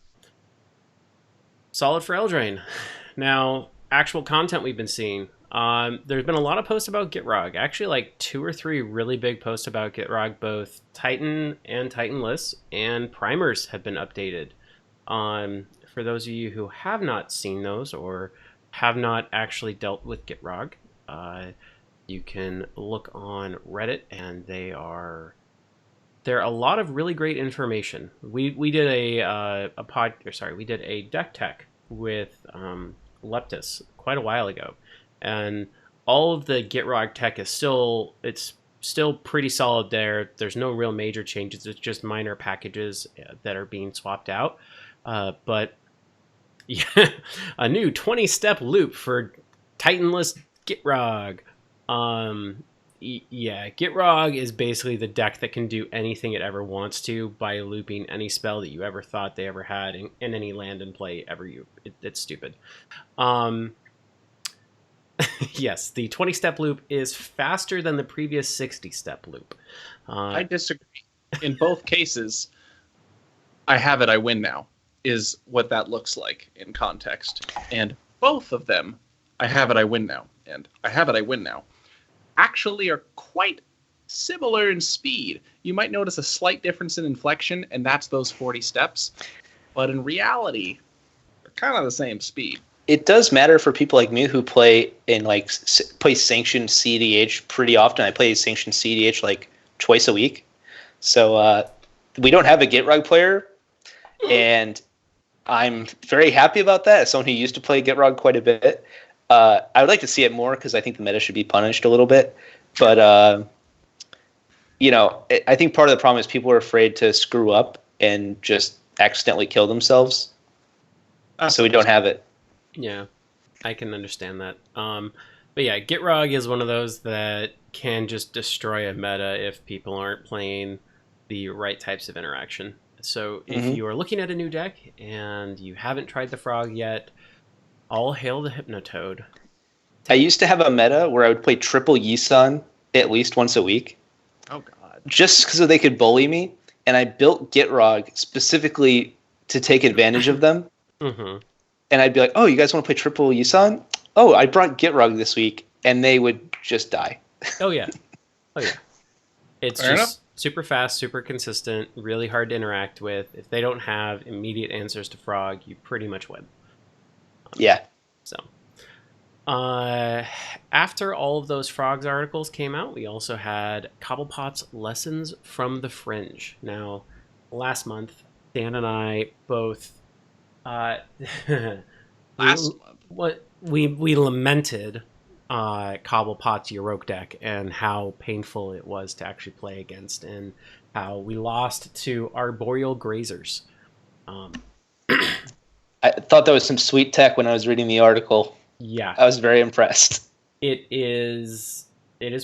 Solid for Eldraine. Now, actual content we've been seeing. There's been a lot of posts about Gitrog. Actually, like 2 or 3 really big posts about Gitrog. Both Titan and Titanless and primers have been updated. For those of you who have not seen those or have not actually dealt with Gitrog, you can look on Reddit, and there are a lot of really great information. We did we did a deck tech with Leptis quite a while ago, and all of the Gitrog tech is still pretty solid there. There's no real major changes. It's just minor packages that are being swapped out. But yeah, a new 20-step loop for Titanless Gitrog. Yeah, Gitrog is basically the deck that can do anything it ever wants to by looping any spell that you ever thought they ever had in any land and play ever. It's stupid. Yes, the 20-step loop is faster than the previous 60-step loop. I disagree. In both cases, I have it, I win now, is what that looks like in context. And both of them, I have it, I win now, and I have it, I win now, actually are quite similar in speed. You might notice a slight difference in inflection, and that's those 40 steps. But in reality, they're kind of the same speed. It does matter for people like me who play play sanctioned cEDH pretty often. I play sanctioned cEDH like twice a week. So we don't have a Gitrog player, and I'm very happy about that. As someone who used to play Gitrog quite a bit, I would like to see it more because I think the meta should be punished a little bit. But I think part of the problem is people are afraid to screw up and just accidentally kill themselves. So we don't have it. Yeah, I can understand that. But yeah, Gitrog is one of those that can just destroy a meta if people aren't playing the right types of interaction. So if you are looking at a new deck and you haven't tried the Frog yet, all hail the Hypnotoad. I used to have a meta where I would play triple Yisan at least once a week. Oh, God. Just so they could bully me. And I built Gitrog specifically to take advantage of them. Mm-hmm. And I'd be like, oh, you guys want to play triple Yisan? Oh, I brought Gitrog this week. And they would just die. Oh, yeah. Oh, yeah. It's Fair just super fast, super consistent, really hard to interact with. If they don't have immediate answers to Frog, you pretty much win. Yeah. So, after all of those Frogs articles came out, we also had Cobblepot's Lessons from the Fringe. Now, last month, Dan and I both... we lamented Cobblepot's Yorick deck and how painful it was to actually play against, and how we lost to Arboreal Grazers. I thought that was some sweet tech when I was reading the article. Yeah. I was very impressed. It is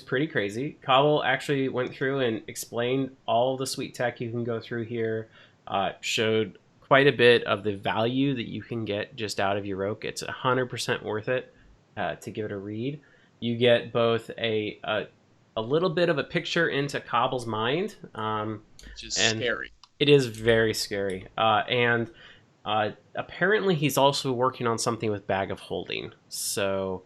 pretty crazy. Cobble actually went through and explained all the sweet tech you can go through here, showed quite a bit of the value that you can get just out of Yorick. It's 100% worth it to give it a read. You get both a little bit of a picture into Cobble's mind. Which is scary. It is very scary. And apparently he's also working on something with Bag of Holding. So...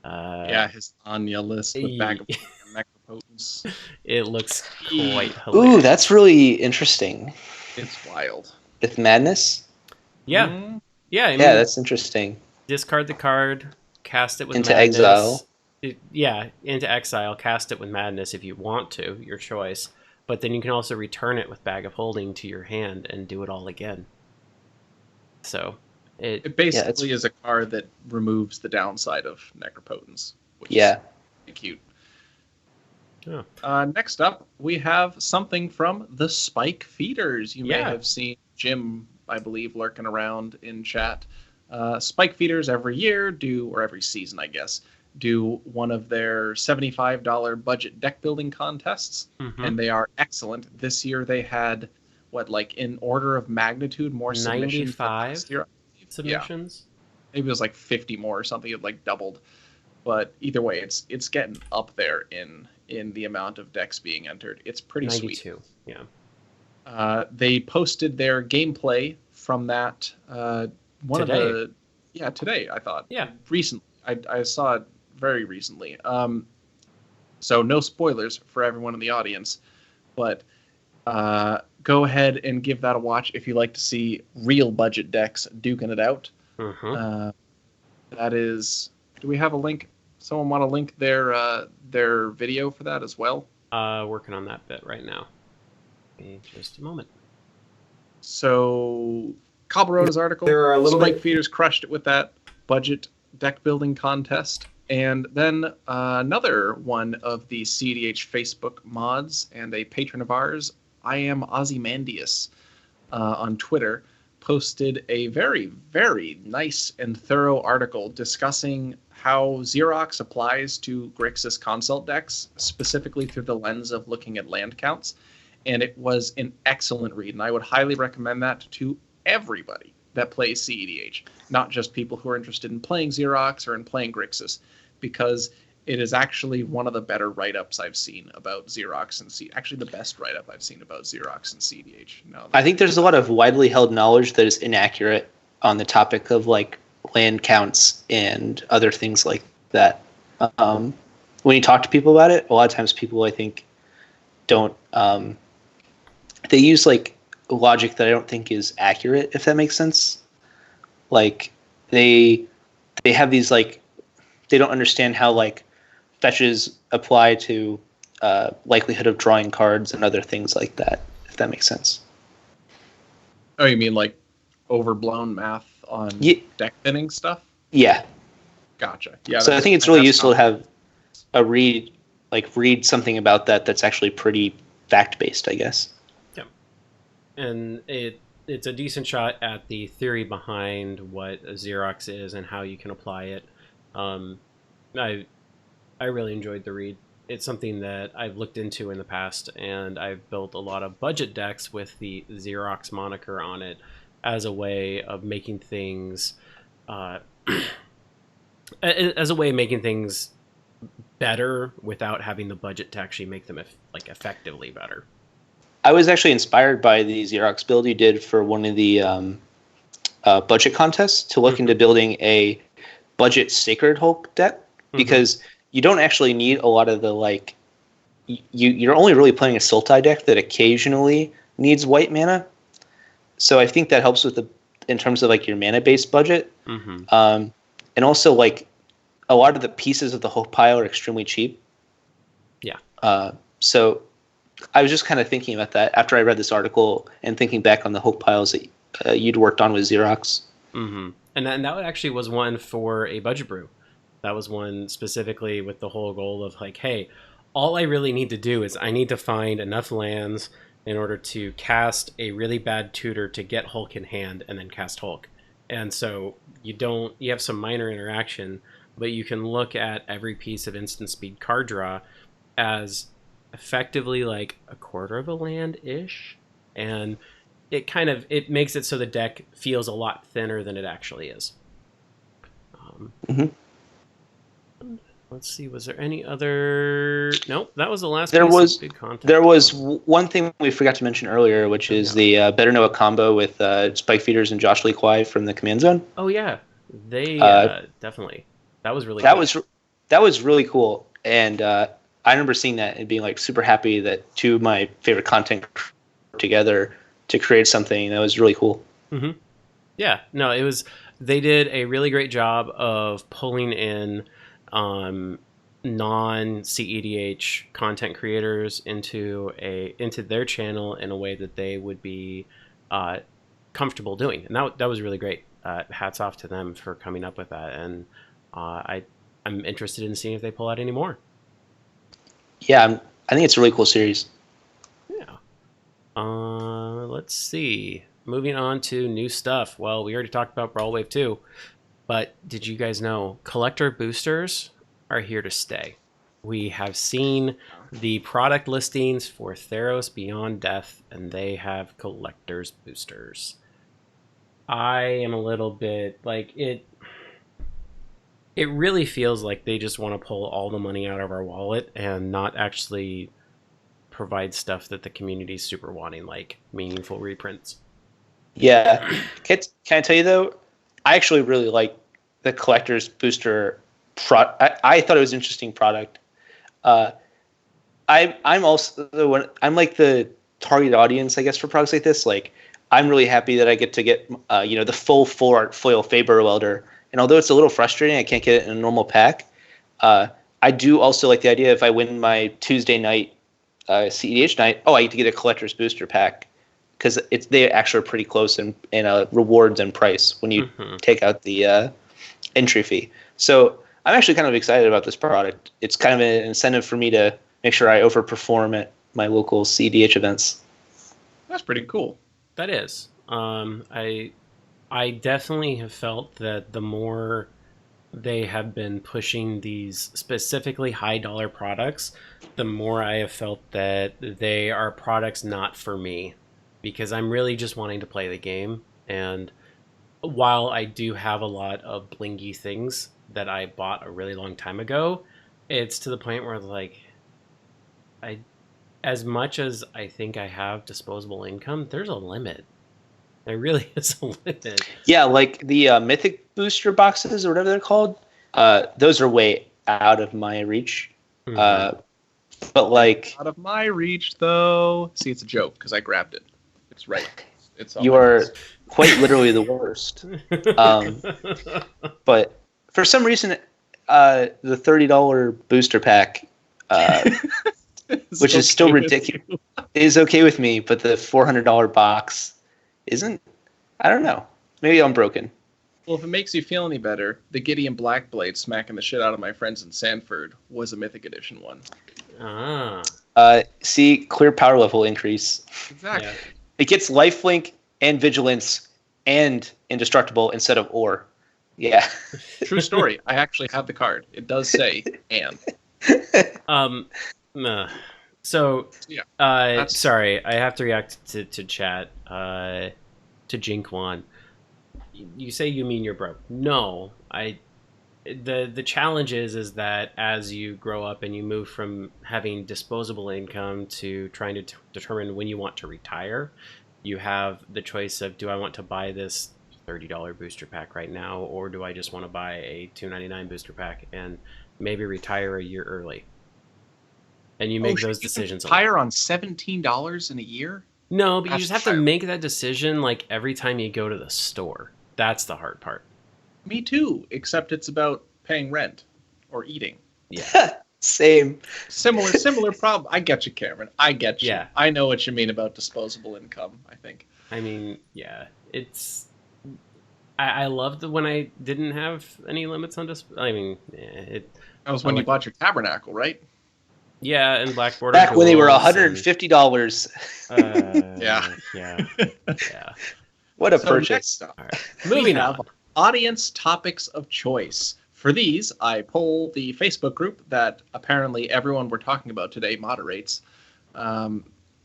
his Anya list with Bag of Necropotence. It looks quite hilarious. Ooh, that's really interesting. It's wild. With Madness? Yeah. Yeah, I mean, Yeah, that's interesting. discard the card, cast it with Into Madness, exile. into exile, cast it with Madness if you want to, your choice. But then you can also return it with Bag of Holding to your hand and do it all again. So it basically is a card that removes the downside of Necropotence, which is pretty cute. Oh. Next up, we have something from the Spike Feeders. You may have seen Jim, I believe, lurking around in chat. Spike Feeders every year or every season, I guess, do one of their $75 budget deck building contests, and they are excellent. This year they had, in order of magnitude, more submissions. 95 submissions? Yeah. Maybe it was 50 more or something. It doubled. But either way, it's getting up there in the amount of decks being entered. It's pretty 92, sweet. Yeah. They posted their gameplay from that today, I thought. Yeah. Recently. I saw it very recently. So no spoilers for everyone in the audience, but go ahead and give that a watch if you like to see real budget decks duking it out. That is... Do we have a link? Someone want to link their video for that as well? Working on that bit right now. Just a moment. So, Cobblepota's article, Spike Feeders crushed it with that budget deck building contest. And then another one of the cEDH Facebook mods and a patron of ours, I am Ozymandias, on Twitter, posted a very, very nice and thorough article discussing how Xerox applies to Grixis consult decks, specifically through the lens of looking at land counts. And it was an excellent read, and I would highly recommend that to everybody that plays cEDH, not just people who are interested in playing Xerox or in playing Grixis, because it is actually one of the better write-ups I've seen about Xerox and actually the best write-up I've seen about Xerox and cEDH. I think there's a lot of widely held knowledge that is inaccurate on the topic of land counts and other things like that. When you talk to people about it, a lot of times people, I think, don't. They use logic that I don't think is accurate, if that makes sense. They have these they don't understand how fetches apply to likelihood of drawing cards and other things like that, if that makes sense. Oh, you mean overblown math on deck thinning stuff? Yeah. Gotcha. Yeah. So I think it's really useful to have a read something about that's actually pretty fact-based, I guess. Yeah. And it's a decent shot at the theory behind what a Xerox is and how you can apply it. I really enjoyed the read. It's something that I've looked into in the past, and I've built a lot of budget decks with the Xerox moniker on it as a way of making things better without having the budget to actually make them effectively better. I was actually inspired by the Xerox build you did for one of the budget contests to look into building a budget Sacred Hulk deck, because you don't actually need a lot of the you're only really playing a Sultai deck that occasionally needs white mana. So I think that helps in terms of your mana based budget. And also a lot of the pieces of the Hulk pile are extremely cheap. Yeah. So I was just kind of thinking about that after I read this article and thinking back on the Hulk piles that you'd worked on with Xerox. And that actually was one for a budget brew. That was one specifically with the whole goal of hey, all I really need to do is I need to find enough lands in order to cast a really bad tutor to get Hulk in hand and then cast Hulk. And so you have some minor interaction, but you can look at every piece of instant speed card draw as effectively a quarter of a land-ish. And it makes it so the deck feels a lot thinner than it actually is. Let's see, was there any other... Nope, that was the last piece of big content. There was one thing we forgot to mention earlier, which is the Better Know a combo with Spike Feeders and Josh Lee Kwai from the Command Zone. Oh, yeah. They definitely... That was really cool. That was really cool. And I remember seeing that and being super happy that two of my favorite content together to create something that was really cool. Yeah, no, it was... They did a really great job of pulling in non-cEDH content creators into their channel in a way that they would be comfortable doing, and that was really great. Hats off to them for coming up with that, and I'm interested in seeing if they pull out any more. Yeah, I think it's a really cool series. Yeah. Let's see. Moving on to new stuff. Well, we already talked about Brawl Wave 2, but did you guys know collector boosters are here to stay? We have seen the product listings for Theros Beyond Death, and they have collector's boosters. I am a little bit like it. It really feels like they just want to pull all the money out of our wallet and not actually provide stuff that the community is super wanting, like meaningful reprints. Yeah. Can I tell you, though, I actually really like the collector's booster. I thought it was an interesting product. I'm also I'm like the target audience, I guess, for products like this. Like, I'm really happy that I get to get the full art foil Faber Welder. And although it's a little frustrating, I can't get it in a normal pack. I do also like the idea if I win my Tuesday night cEDH night, I get to get a collector's booster pack, because they actually are pretty close in rewards and price when you take out the entry fee. So I'm actually kind of excited about this product. It's kind of an incentive for me to make sure I overperform at my local cEDH events. That's pretty cool. That is. I definitely have felt that the more they have been pushing these specifically high dollar products, the more I have felt that they are products not for me, because I'm really just wanting to play the game. And while I do have a lot of blingy things that I bought a really long time ago, it's to the point where, like, as much as I think I have disposable income, there's a limit. There really is a limit. Yeah, like the Mythic booster boxes or whatever they're called. Those are way out of my reach. But like, Out of my reach, though. See, it's a joke because I grabbed it. It's right. It's you are quite literally the worst. But for some reason, the $30 booster pack, which is still ridiculous, is okay with me. But the $400 box isn't. I don't know. Maybe I'm broken. Well, if it makes you feel any better, the Gideon Blackblade smacking the shit out of my friends in Sanford was a Mythic Edition one. See, clear power level increase. Exactly. Yeah. It gets lifelink and vigilance and indestructible instead of or. Yeah. True story. I actually have the card. It does say and. So, Yeah, sorry, I have to react to chat. To Jinkwan, you say you mean you're broke. No, the challenge is that as you grow up and you move from having disposable income to trying to determine when you want to retire, you have the choice of, do I want to buy this $30 booster pack right now, or do I just want to buy a $2.99 booster pack and maybe retire a year early? And you make those decisions. Retire on $17 in a year? No, but you just have to make that decision like every time you go to the store. That's the hard part. Me too, except it's about paying rent or eating. Yeah. Same. Similar problem. I get you, Cameron. I get you. Yeah. I know what you mean about disposable income, I think. I mean, yeah. It's... I loved when I didn't have any limits on I mean, that was when you bought your tabernacle, right? Yeah, and Black Border. Back when they were $150. Yeah. What a So purchase. next up, All right. Moving on. Audience topics of choice. For these, I poll the Facebook group that apparently everyone we're talking about today moderates,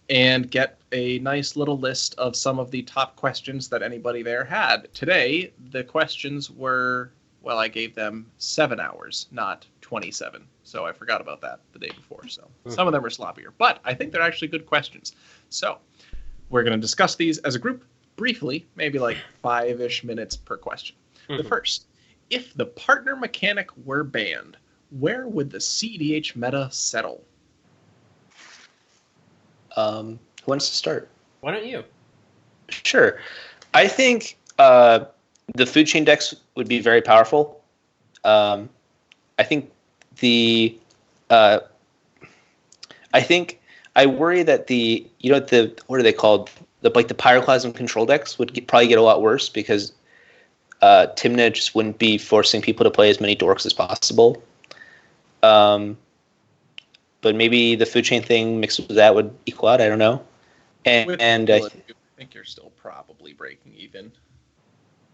and get a nice little list of some of the top questions that anybody there had. Today, the questions were, well, I gave them 7 hours, not 27. So I forgot about that the day before. So some of them are sloppier, but I think they're actually good questions. So we're going to discuss these as a group briefly, maybe like 5-ish minutes per question. The first, if the partner mechanic were banned, where would the cEDH meta settle? Who wants to start? Why don't you? Sure. I think the food chain decks would be very powerful. I think the Uh, I worry that what are they called? The Pyroclasm control decks would probably get a lot worse because Tymna just wouldn't be forcing people to play as many dorks as possible. But maybe the food chain thing mixed with that would equal out. I don't know. And I think you're still probably breaking even.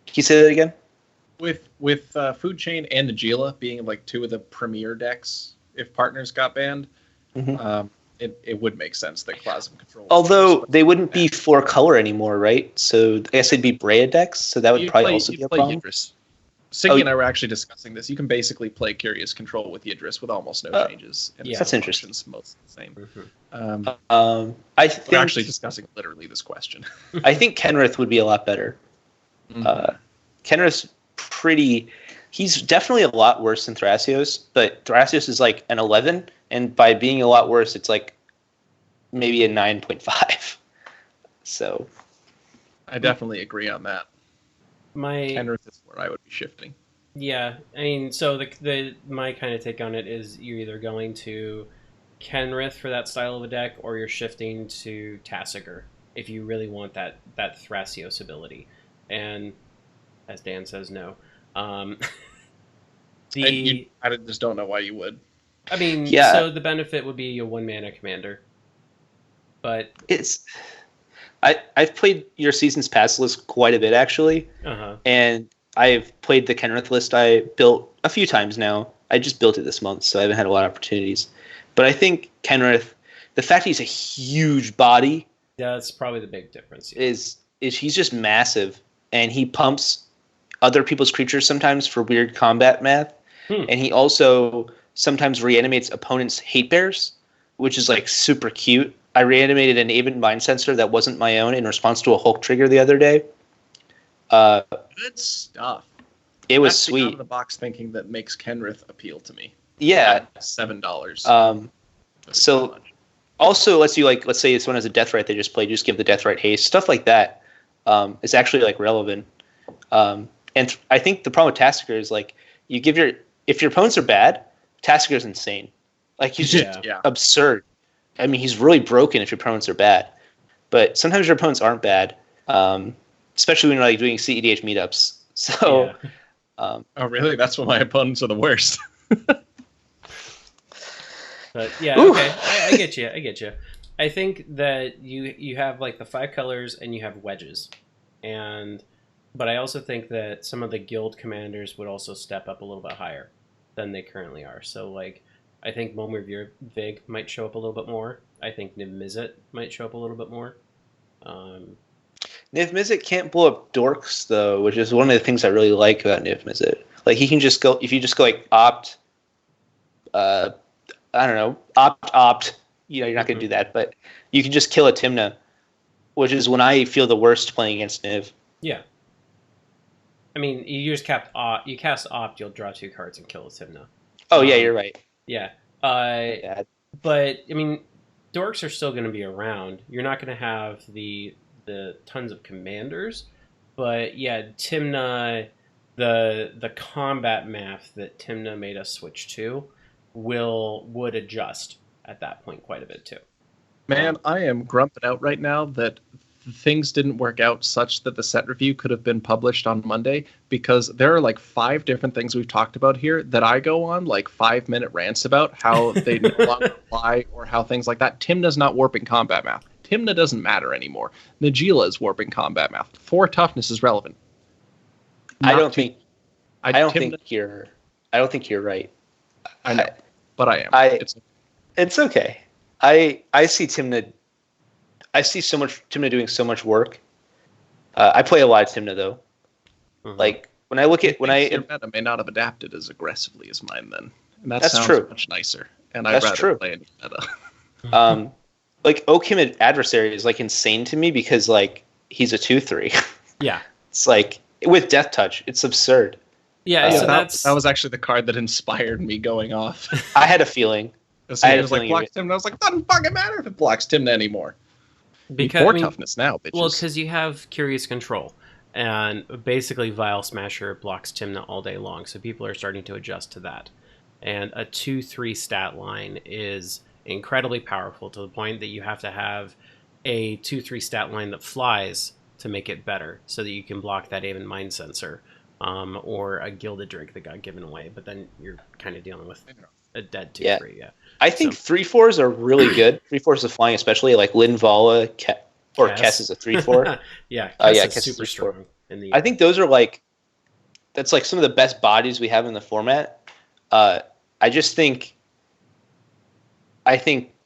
Can you say that again? With food chain and Najeela being like two of the premier decks, if partners got banned, it would make sense that Plasm Control. Although they wouldn't be 4-color anymore, right? So I guess it'd be Braid decks. So that would probably also be a problem. Yidris. Siggy and I were actually discussing this. You can basically play Curious Control with Yidris with almost no changes. And that's interesting. Most the same. I think we're actually discussing literally this question. I think Kenrith would be a lot better. Kenrith's he's definitely a lot worse than Thrasios, but Thrasios is like an 11, and by being a lot worse, it's like maybe a 9.5. So I definitely agree on that. Kenrith is where I would be shifting. Yeah, I mean, so my kind of take on it is you're either going to Kenrith for that style of a deck, or you're shifting to Tasigur if you really want that Thrasios ability. And as Dan says, no. I just don't know why you would. I mean, so the benefit would be a 1-mana commander. But I've played your Seasons Past list quite a bit, actually. And I've played the Kenrith list I built a few times now. I just built it this month, so I haven't had a lot of opportunities. But I think Kenrith, the fact he's a huge body... Yeah, that's probably the big difference. Yeah. Is he's just massive, and he pumps other people's creatures sometimes for weird combat math. And he also sometimes reanimates opponents' hate bears, which is like super cute. I reanimated an Aven Mind Sensor that wasn't my own in response to a Hulk trigger the other day. Good stuff. It was That's sweet. The out of the box thinking that makes Kenrith appeal to me. Yeah. $7. So also let's say someone has a Death Right they just played, just give the Death Right haste. Stuff like that is actually like relevant. And I think the problem with Tasigur is like if your opponents are bad, Tassigur's insane. Like he's just absurd. I mean, he's really broken if your opponents are bad. But sometimes your opponents aren't bad, especially when you're like doing cEDH meetups. So, oh really? That's when my opponents are the worst. But yeah, okay, I get you. I think that you have like the 5 colors and you have wedges, but I also think that some of the guild commanders would also step up a little bit higher than they currently are. So like, I think Momir Vig might show up a little bit more. I think Niv Mizzet might show up a little bit more. Niv Mizzet can't blow up dorks though, which is one of the things I really like about Niv Mizzet. Like he can just go, if you just go like opt, opt. You know, you're not going to do that, but you can just kill a Tymna, which is when I feel the worst playing against Niv. Yeah. I mean, you just cast opt, you'll draw 2 cards and kill a Tymna. Oh yeah, you're right. Yeah. But I mean, dorks are still going to be around. You're not going to have the tons of commanders, but yeah, Tymna, the combat math that Tymna made us switch to would adjust at that point quite a bit too. Man, I am grumping out right now that things didn't work out such that the set review could have been published on Monday, because there are like 5 different things we've talked about here that I go on like 5-minute rants about how they no longer apply or how things like that. Tymna's not warping combat math. Tymna doesn't matter anymore. Najeela is warping combat math. 4 toughness is relevant. I don't think you're right. I know, but I am. It's okay. I see Tymna. I see so much Tymna doing so much work. I play a lot of Tymna though. Mm-hmm. Like when I look at your meta may not have adapted as aggressively as mine then, and that's true. Much nicer. And I'd rather play any meta. Like Oakham Adversary is like insane to me because like he's a 2/3. Yeah, it's like with Death Touch, it's absurd. Yeah, so that was actually the card that inspired me going off. I had a feeling. I was like blocks Tymna. I was like, doesn't fucking matter if it blocks Tymna anymore. Because 4 toughness now, bitches. Well, because you have Curious Control, and basically Vile Smasher blocks Tymna all day long, so people are starting to adjust to that. And a 2/3 stat line is incredibly powerful to the point that you have to have a 2/3 stat line that flies to make it better, so that you can block that Aven Mind Sensor, or a Gilded Drake that got given away. But then you're kind of dealing with a dead 2/3. Yeah. I think 3/4s are really good. 3/4s of flying, especially like Linvala, Kess is a 3/4. Yeah, Kess is super is strong. In the I think those are like, that's like some of the best bodies we have in the format. I think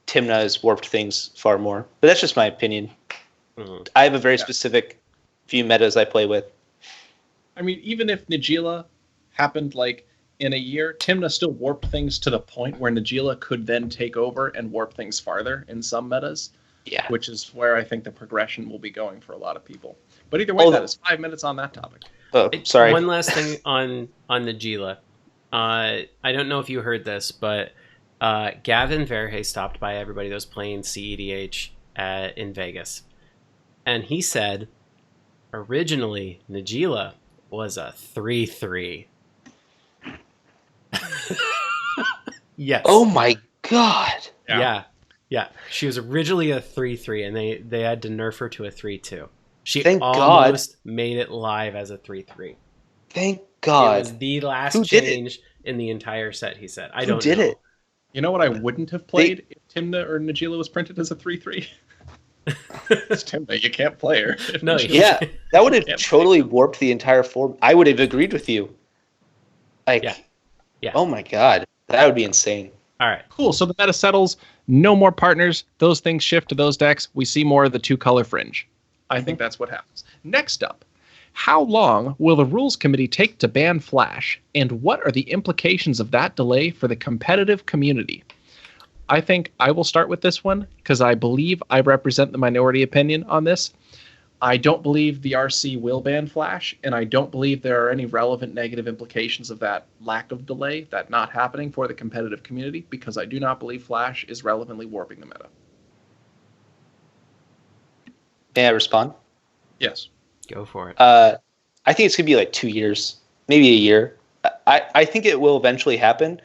Tymna has warped things far more, but that's just my opinion. Mhm. I have a very specific few metas I play with. I mean, even if Najeela happened like in a year, Tymna still warped things to the point where Najeela could then take over and warp things farther in some metas. Yeah. Which is where I think the progression will be going for a lot of people. But either way, that is 5 minutes on that topic. Oh, sorry. One last thing on Najeela. I don't know if you heard this, but Gavin Verhey stopped by everybody that was playing cEDH in Vegas. And he said, originally, Najeela was a 3/3. Yes. Oh my god. Yeah. She was originally a 3/3, and they had to nerf her to a 3/2. She Thank almost made it live as a 3/3. Thank God. It was the last change in the entire set, he said. I don't know. Who did it? You know what I wouldn't have played if Tymna or Najeela was printed as a 3/3? It's Tymna, you can't play her. No, Yeah, that would have totally warped the entire form. I would have agreed with you. Like, Yeah. Oh my god, that would be insane. All right. Cool. So the meta settles. No more partners. Those things shift to those decks. We see more of the 2-color Fringe. I think that's what happens. Next up, how long will the rules committee take to ban Flash, and what are the implications of that delay for the competitive community? I think I will start with this one because I believe I represent the minority opinion on this. I don't believe the RC will ban Flash, and I don't believe there are any relevant negative implications of that lack of delay, that not happening for the competitive community, because I do not believe Flash is relevantly warping the meta. May I respond? Yes. Go for it. I think it's going to be like 2 years, maybe a year. I think it will eventually happen.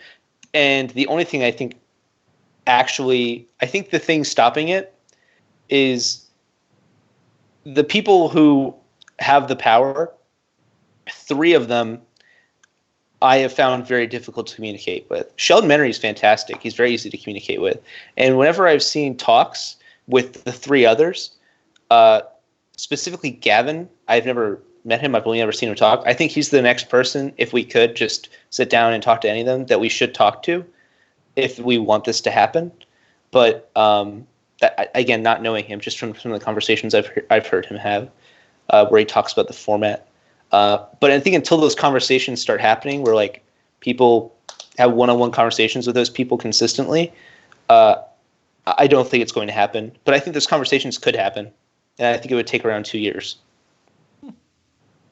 And the only thing I think the thing stopping it is the people who have the power. 3 of them I have found very difficult to communicate with. Sheldon Menery is fantastic. He's very easy to communicate with. And whenever I've seen talks with the 3 others, specifically Gavin, I've never met him. I've only ever seen him talk. I think he's the next person, if we could just sit down and talk to any of them, that we should talk to if we want this to happen. But that, again, not knowing him, just from some of the conversations I've heard him have, where he talks about the format. But I think until those conversations start happening, where like people have one-on-one conversations with those people consistently, I don't think it's going to happen. But I think those conversations could happen, and I think it would take around 2 years.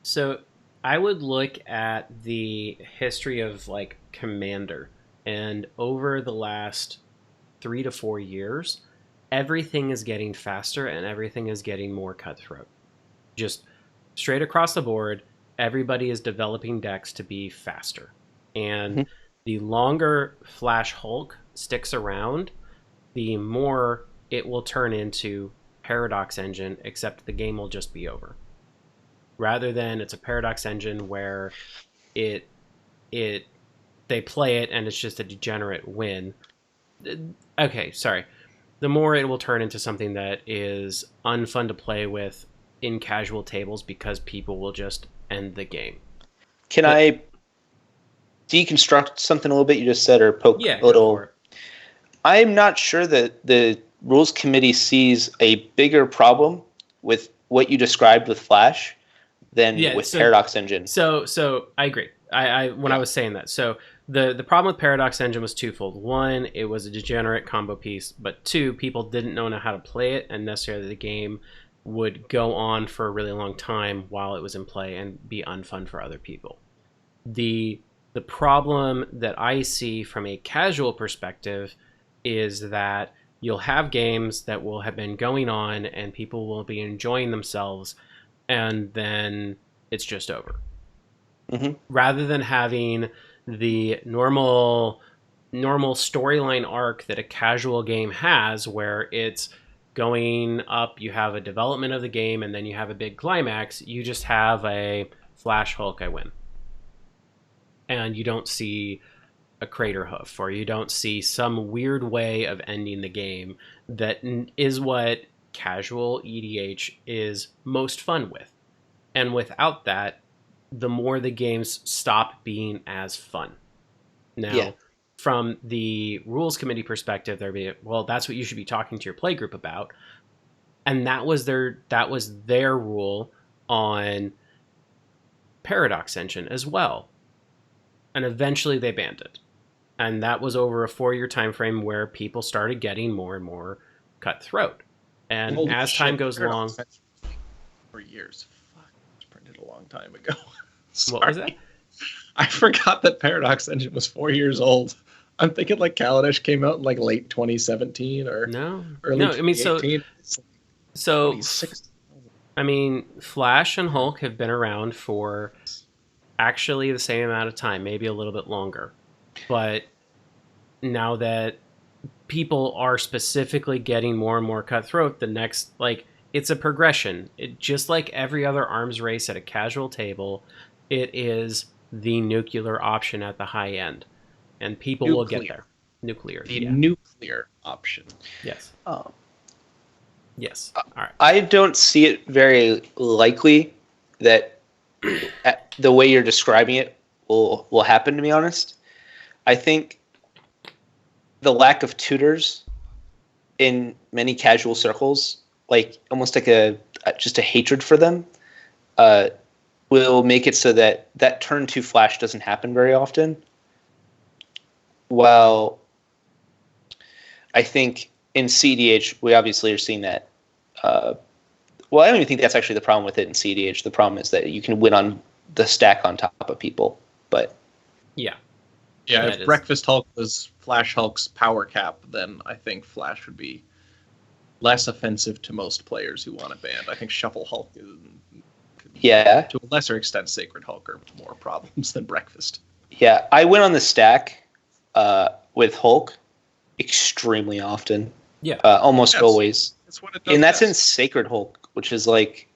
So I would look at the history of like Commander, and over the last 3 to 4 years, everything is getting faster and everything is getting more cutthroat. Just straight across the board, everybody is developing decks to be faster. And the longer Flash Hulk sticks around, the more it will turn into Paradox Engine, except the game will just be over. Rather than it's a Paradox Engine where they play it and it's just a degenerate win. Okay, sorry. The more it will turn into something that is unfun to play with in casual tables because people will just end the game. Can I deconstruct something a little bit you just said, or poke a little? I'm not sure that the rules committee sees a bigger problem with what you described with Flash than with Paradox Engine. So I agree. I was saying that. So the problem with Paradox Engine was twofold. One, it was a degenerate combo piece, but 2, people didn't know how to play it, and necessarily the game would go on for a really long time while it was in play and be unfun for other people. The problem that I see from a casual perspective is that you'll have games that will have been going on and people will be enjoying themselves, and then it's just over. Rather than having the normal storyline arc that a casual game has, where it's going up, you have a development of the game, and then you have a big climax. You just have a Flash Hulk, I win. And you don't see a Crater Hoof, or you don't see some weird way of ending the game that is what casual EDH is most fun with. And without that, the more the games stop being as fun. Now, from the rules committee perspective, they're being, well, that's what you should be talking to your playgroup about. And that was their rule on Paradox Engine as well. And eventually they banned it. And that was over a 4-year time frame where people started getting more and more cutthroat. And Holy as shit, time goes along... For years. Fuck, it was printed a long time ago. What was that? I forgot that Paradox Engine was 4 years old. I'm thinking like Kaladesh came out in like late 2017 or early 2018. So I mean, Flash and Hulk have been around for actually the same amount of time, maybe a little bit longer. But now that people are specifically getting more and more cutthroat, the next, like, it's a progression. Just like every other arms race at a casual table, it is the nuclear option at the high end. And people will get there. Nuclear. The nuclear option. Yes. Oh. Yes. All right. I don't see it very likely that the way you're describing it will happen, to be honest. I think the lack of tutors in many casual circles, like almost like just a hatred for them, will make it so that turn to Flash doesn't happen very often. Well, I think in cEDH, we obviously are seeing that. Well, I don't even think that's actually the problem with it in cEDH. The problem is that you can win on the stack on top of people. But yeah, if Breakfast Hulk was Flash Hulk's power cap, then I think Flash would be less offensive to most players who want it banned. I think Shuffle Hulk is, to a lesser extent, Sacred Hulk are more problems than Breakfast. Yeah, I win on the stack with Hulk extremely often. Yeah, almost always. That's what it does. And that's in Sacred Hulk, which is like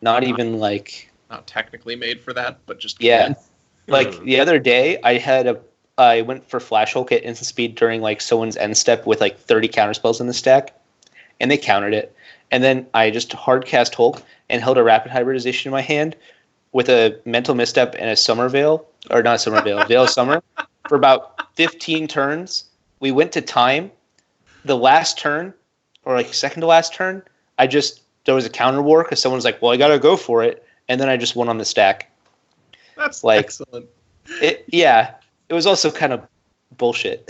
not even like not technically made for that, but just Like the other day, I went for Flash Hulk at instant speed during like someone's end step with like 30 counter spells in the stack, and they countered it. And then I just hard cast Hulk and held a rapid hybridization in my hand with a mental misstep and a summer veil, or not a summer veil, veil of summer, for about 15 turns. We went to time. The last turn, or like second to last turn, there was a counter war because someone was like, well, I got to go for it. And then I just won on the stack. That's like, excellent. It was also kind of bullshit.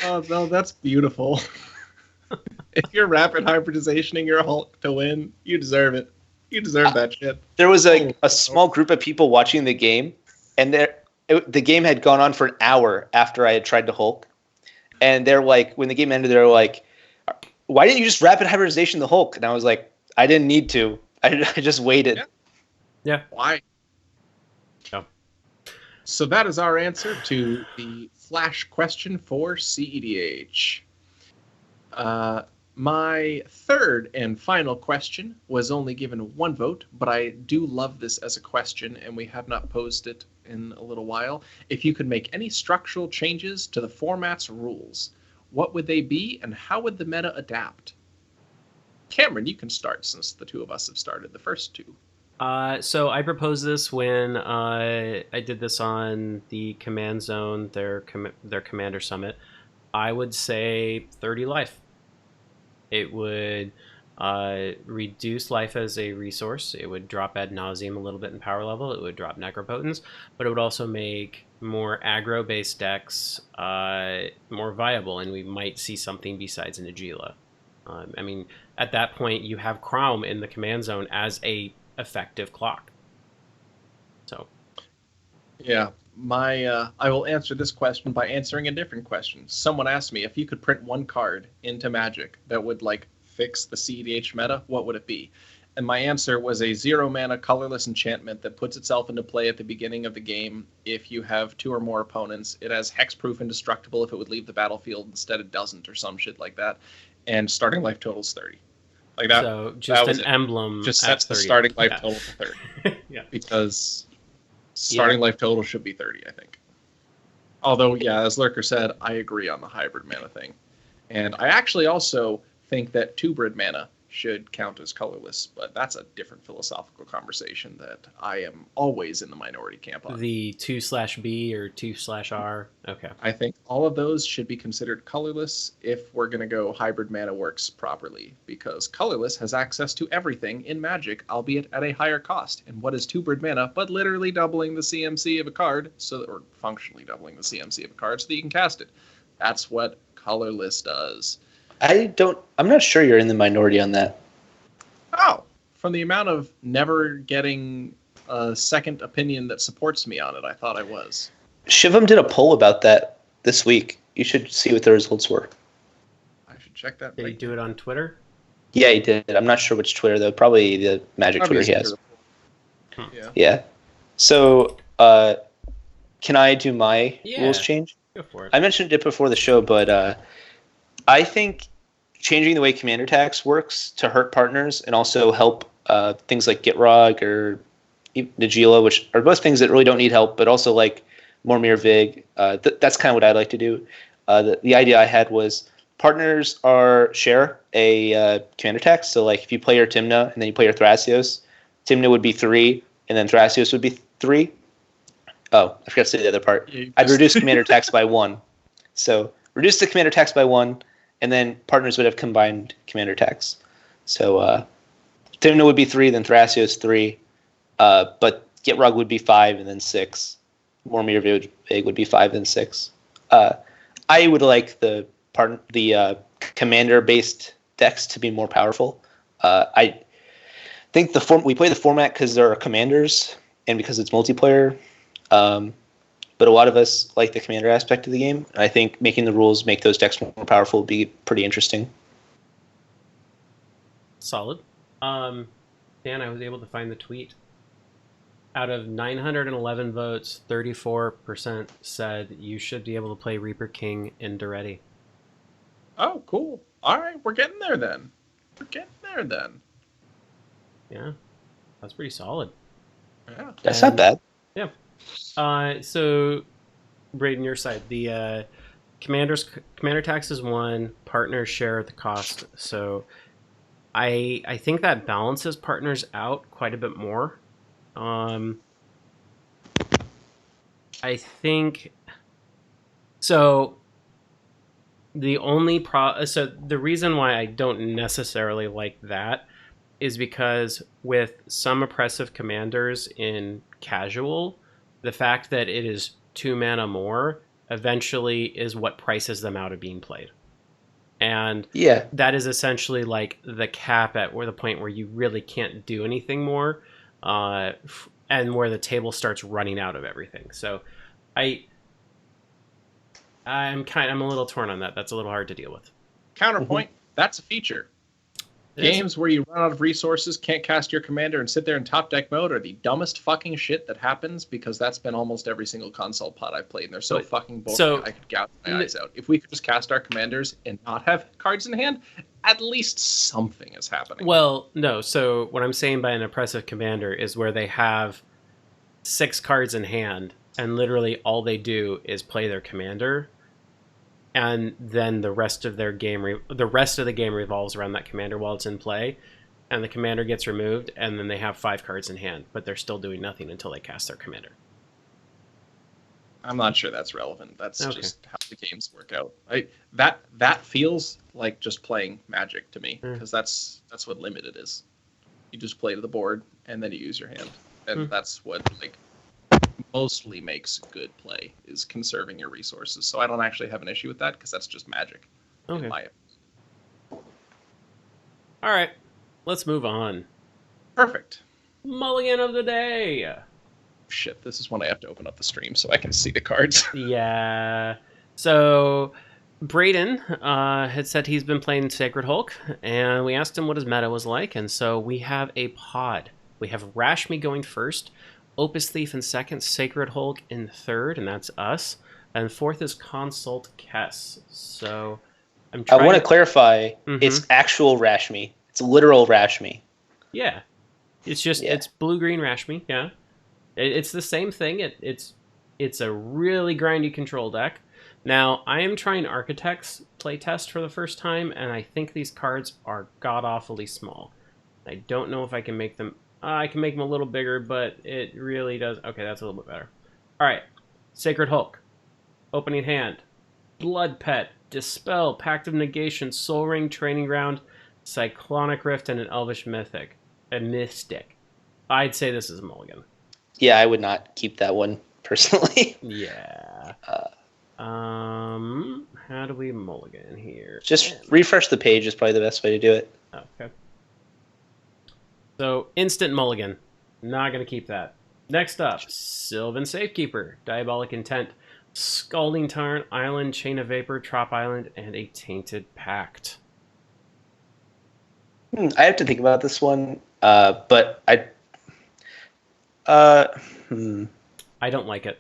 Oh, no, that's beautiful. If you're rapid hybridizationing your Hulk to win, you deserve it. You deserve that shit. There was a small group of people watching the game, and the game had gone on for an hour after I had tried to Hulk. And they're like, when the game ended, they're like, why didn't you just rapid hybridization the Hulk? And I was like, I didn't need to. I just waited. Yeah. Why? Yeah. So that is our answer to the Flash question for cEDH. My third and final question was only given one vote, but I do love this as a question, and we have not posed it in a little while. If you could make any structural changes to the format's rules, what would they be, and how would the meta adapt? Cameron, you can start since the two of us have started the first two. So I proposed this when I did this on the Command Zone, their Commander Summit. I would say 30 life. It would reduce life as a resource. It would drop ad nauseum a little bit in power level. It would drop necropotence, but it would also make more aggro-based decks more viable, and we might see something besides an Agila. I mean, at that point, you have Crom in the Command Zone as a effective clock. So, yeah, I will answer this question by answering a different question. Someone asked me if you could print one card into Magic that would like fix the cEDH meta, what would it be? And my answer was a 0-mana colorless enchantment that puts itself into play at the beginning of the game if you have 2 or more opponents. It has hexproof indestructible if it would leave the battlefield. Instead, it doesn't, or some shit like that. And starting life total's 30. Like that. So just that an emblem. just at sets the 30. starting life total to 30. Yeah. Because starting life total should be 30, I think. Although, yeah, as Lurker said, I agree on the hybrid mana thing. And I actually also think that 2-brid mana should count as colorless, but that's a different philosophical conversation that I am always in the minority camp on. The 2/B or 2/R. Okay. I think all of those should be considered colorless if we're going to go hybrid mana works properly, because colorless has access to everything in Magic, albeit at a higher cost. And what is 2-brid mana but literally doubling the CMC of a card, or functionally doubling the CMC of a card so that you can cast it? That's what colorless does. I'm not sure you're in the minority on that. Oh, from the amount of never getting a second opinion that supports me on it, I thought I was. Shivam did a poll about that this week. You should see what the results were. I should check that. Did he do it on Twitter? Yeah, he did. I'm not sure which Twitter, though. Probably the Magic Twitter he has. Yeah. So, can I do my rules change? Go for it. I mentioned it before the show, but I think changing the way commander tax works to hurt partners and also help things like Gitrog or Nagila, which are both things that really don't need help, but also like Mormir Vig. That's kind of what I'd like to do. The idea I had was partners share a commander tax. So like if you play your Tymna and then you play your Thrasios, Tymna would be 3 and then Thrasios would be 3. Oh, I forgot to say the other part. I'd reduce commander tax by 1. So reduce the commander tax by 1. And then partners would have combined commander tax. So Tymna would be 3, then Thrasios 3. But Gitrog would be 5 and then 6. Mormir Vig would be 5 and 6. I would like the commander-based decks to be more powerful. I think we play the format because there are commanders and because it's multiplayer. But a lot of us like the commander aspect of the game. I think making the rules make those decks more powerful would be pretty interesting. Solid. Dan, I was able to find the tweet. Out of 911 votes, 34% said you should be able to play Reaper King in Duretti. Oh, cool. All right, we're getting there then. Yeah, that's pretty solid. Yeah. That's not bad. Yeah. So, Braden, your side. The commander tax is 1, partners share the cost. So, I think that balances partners out quite a bit more. I think so. The only so the reason why I don't necessarily like that is because with some oppressive commanders in casual, the fact that it is 2 mana more eventually is what prices them out of being played. And that is essentially like the cap at where the point where you really can't do anything more, and where the table starts running out of everything. So I'm a little torn on that. That's a little hard to deal with. Counterpoint, that's a feature. Games where you run out of resources, can't cast your commander, and sit there in top deck mode are the dumbest fucking shit that happens, because that's been almost every single console pod I've played, and they're so fucking boring I could gouge my eyes out. If we could just cast our commanders and not have cards in hand, at least something is happening. Well, no. So what I'm saying by an oppressive commander is where they have 6 cards in hand, and literally all they do is play their commander, and then the rest of the game revolves around that commander while it's in play, and the commander gets removed, and then they have 5 cards in hand, but they're still doing nothing until they cast their commander. I'm not sure that's relevant. That's just how the games work out. That feels like just playing Magic to me, because that's what limited is. You just play to the board, and then you use your hand, and that's what mostly makes good play, is conserving your resources. So I don't actually have an issue with that, because that's just Magic. Okay. In my All right, let's move on. Perfect. Mulligan of the day. Shit, this is when I have to open up the stream so I can see the cards. Yeah. So Braden had said he's been playing Sacred Hulk, and we asked him what his meta was like, and so we have a pod. We have Rashmi going first, Opus Thief in second, Sacred Hulk in third, and that's us, and fourth is Consult Kess. So I'm trying I want to clarify, Mhm. it's actual Rashmi. It's literal Rashmi. Yeah. It's just, it's blue-green Rashmi, yeah. It's the same thing. It's a really grindy control deck. Now, I am trying Architect's playtest for the first time, and I think these cards are god-awfully small. I don't know if I can make them... I can make them a little bigger, but it really does... Okay, that's a little bit better. Alright, Sacred Hulk. Opening hand. Blood Pet. Dispel. Pact of Negation. Soul Ring. Training Ground. Cyclonic Rift, and an Elvish Mythic. A Mystic. I'd say this is a mulligan. Yeah, I would not keep that one, personally. Yeah. How do we mulligan here? Just refresh the page is probably the best way to do it. Okay. So, instant mulligan. Not going to keep that. Next up, Sylvan Safekeeper, Diabolic Intent, Scalding Tarn, Island, Chain of Vapor, Trop Island, and a Tainted Pact. I have to think about this one, but I don't like it.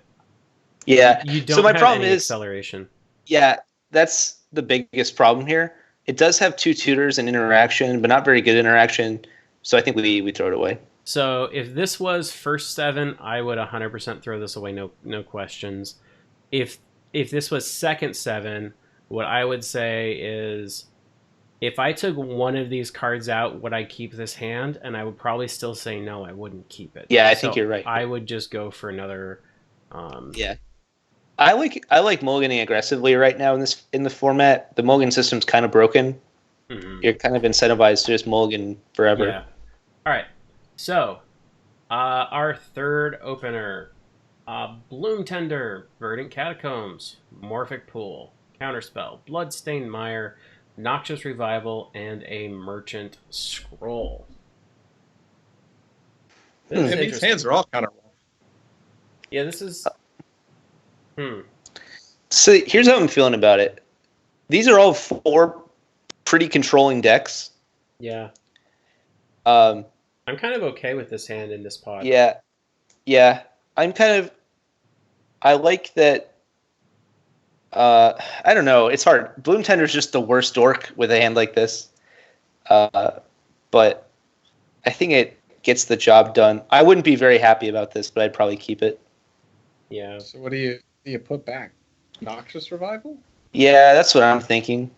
Yeah. You don't so my have problem any is acceleration. Yeah, that's the biggest problem here. It does have 2 tutors and interaction, but not very good interaction. So I think we throw it away. So if this was first 7, I would 100% throw this away, no questions. If this was second 7, what I would say is, if I took one of these cards out, would I keep this hand? And I would probably still say no, I wouldn't keep it. Yeah, I think you're right. I would just go for another. Yeah, I like mulliganing aggressively right now in the format. The mulligan system's kind of broken. Mm-hmm. You're kind of incentivized to just mulligan forever. Yeah. All right. So, our third opener, Bloom Tender, Verdant Catacombs, Morphic Pool, Counterspell, Bloodstained Mire, Noxious Revival, and a Merchant Scroll. These hands are all kind of rough. Yeah, this is... So here's how I'm feeling about it. These are all 4 pretty controlling decks. Yeah. Um, I'm kind of okay with this hand in this pod. Yeah. I like that. I don't know. It's hard. Bloom Tender's just the worst dork with a hand like this. But I think it gets the job done. I wouldn't be very happy about this, but I'd probably keep it. Yeah. So what do you put back? Noxious Revival? Yeah, that's what I'm thinking.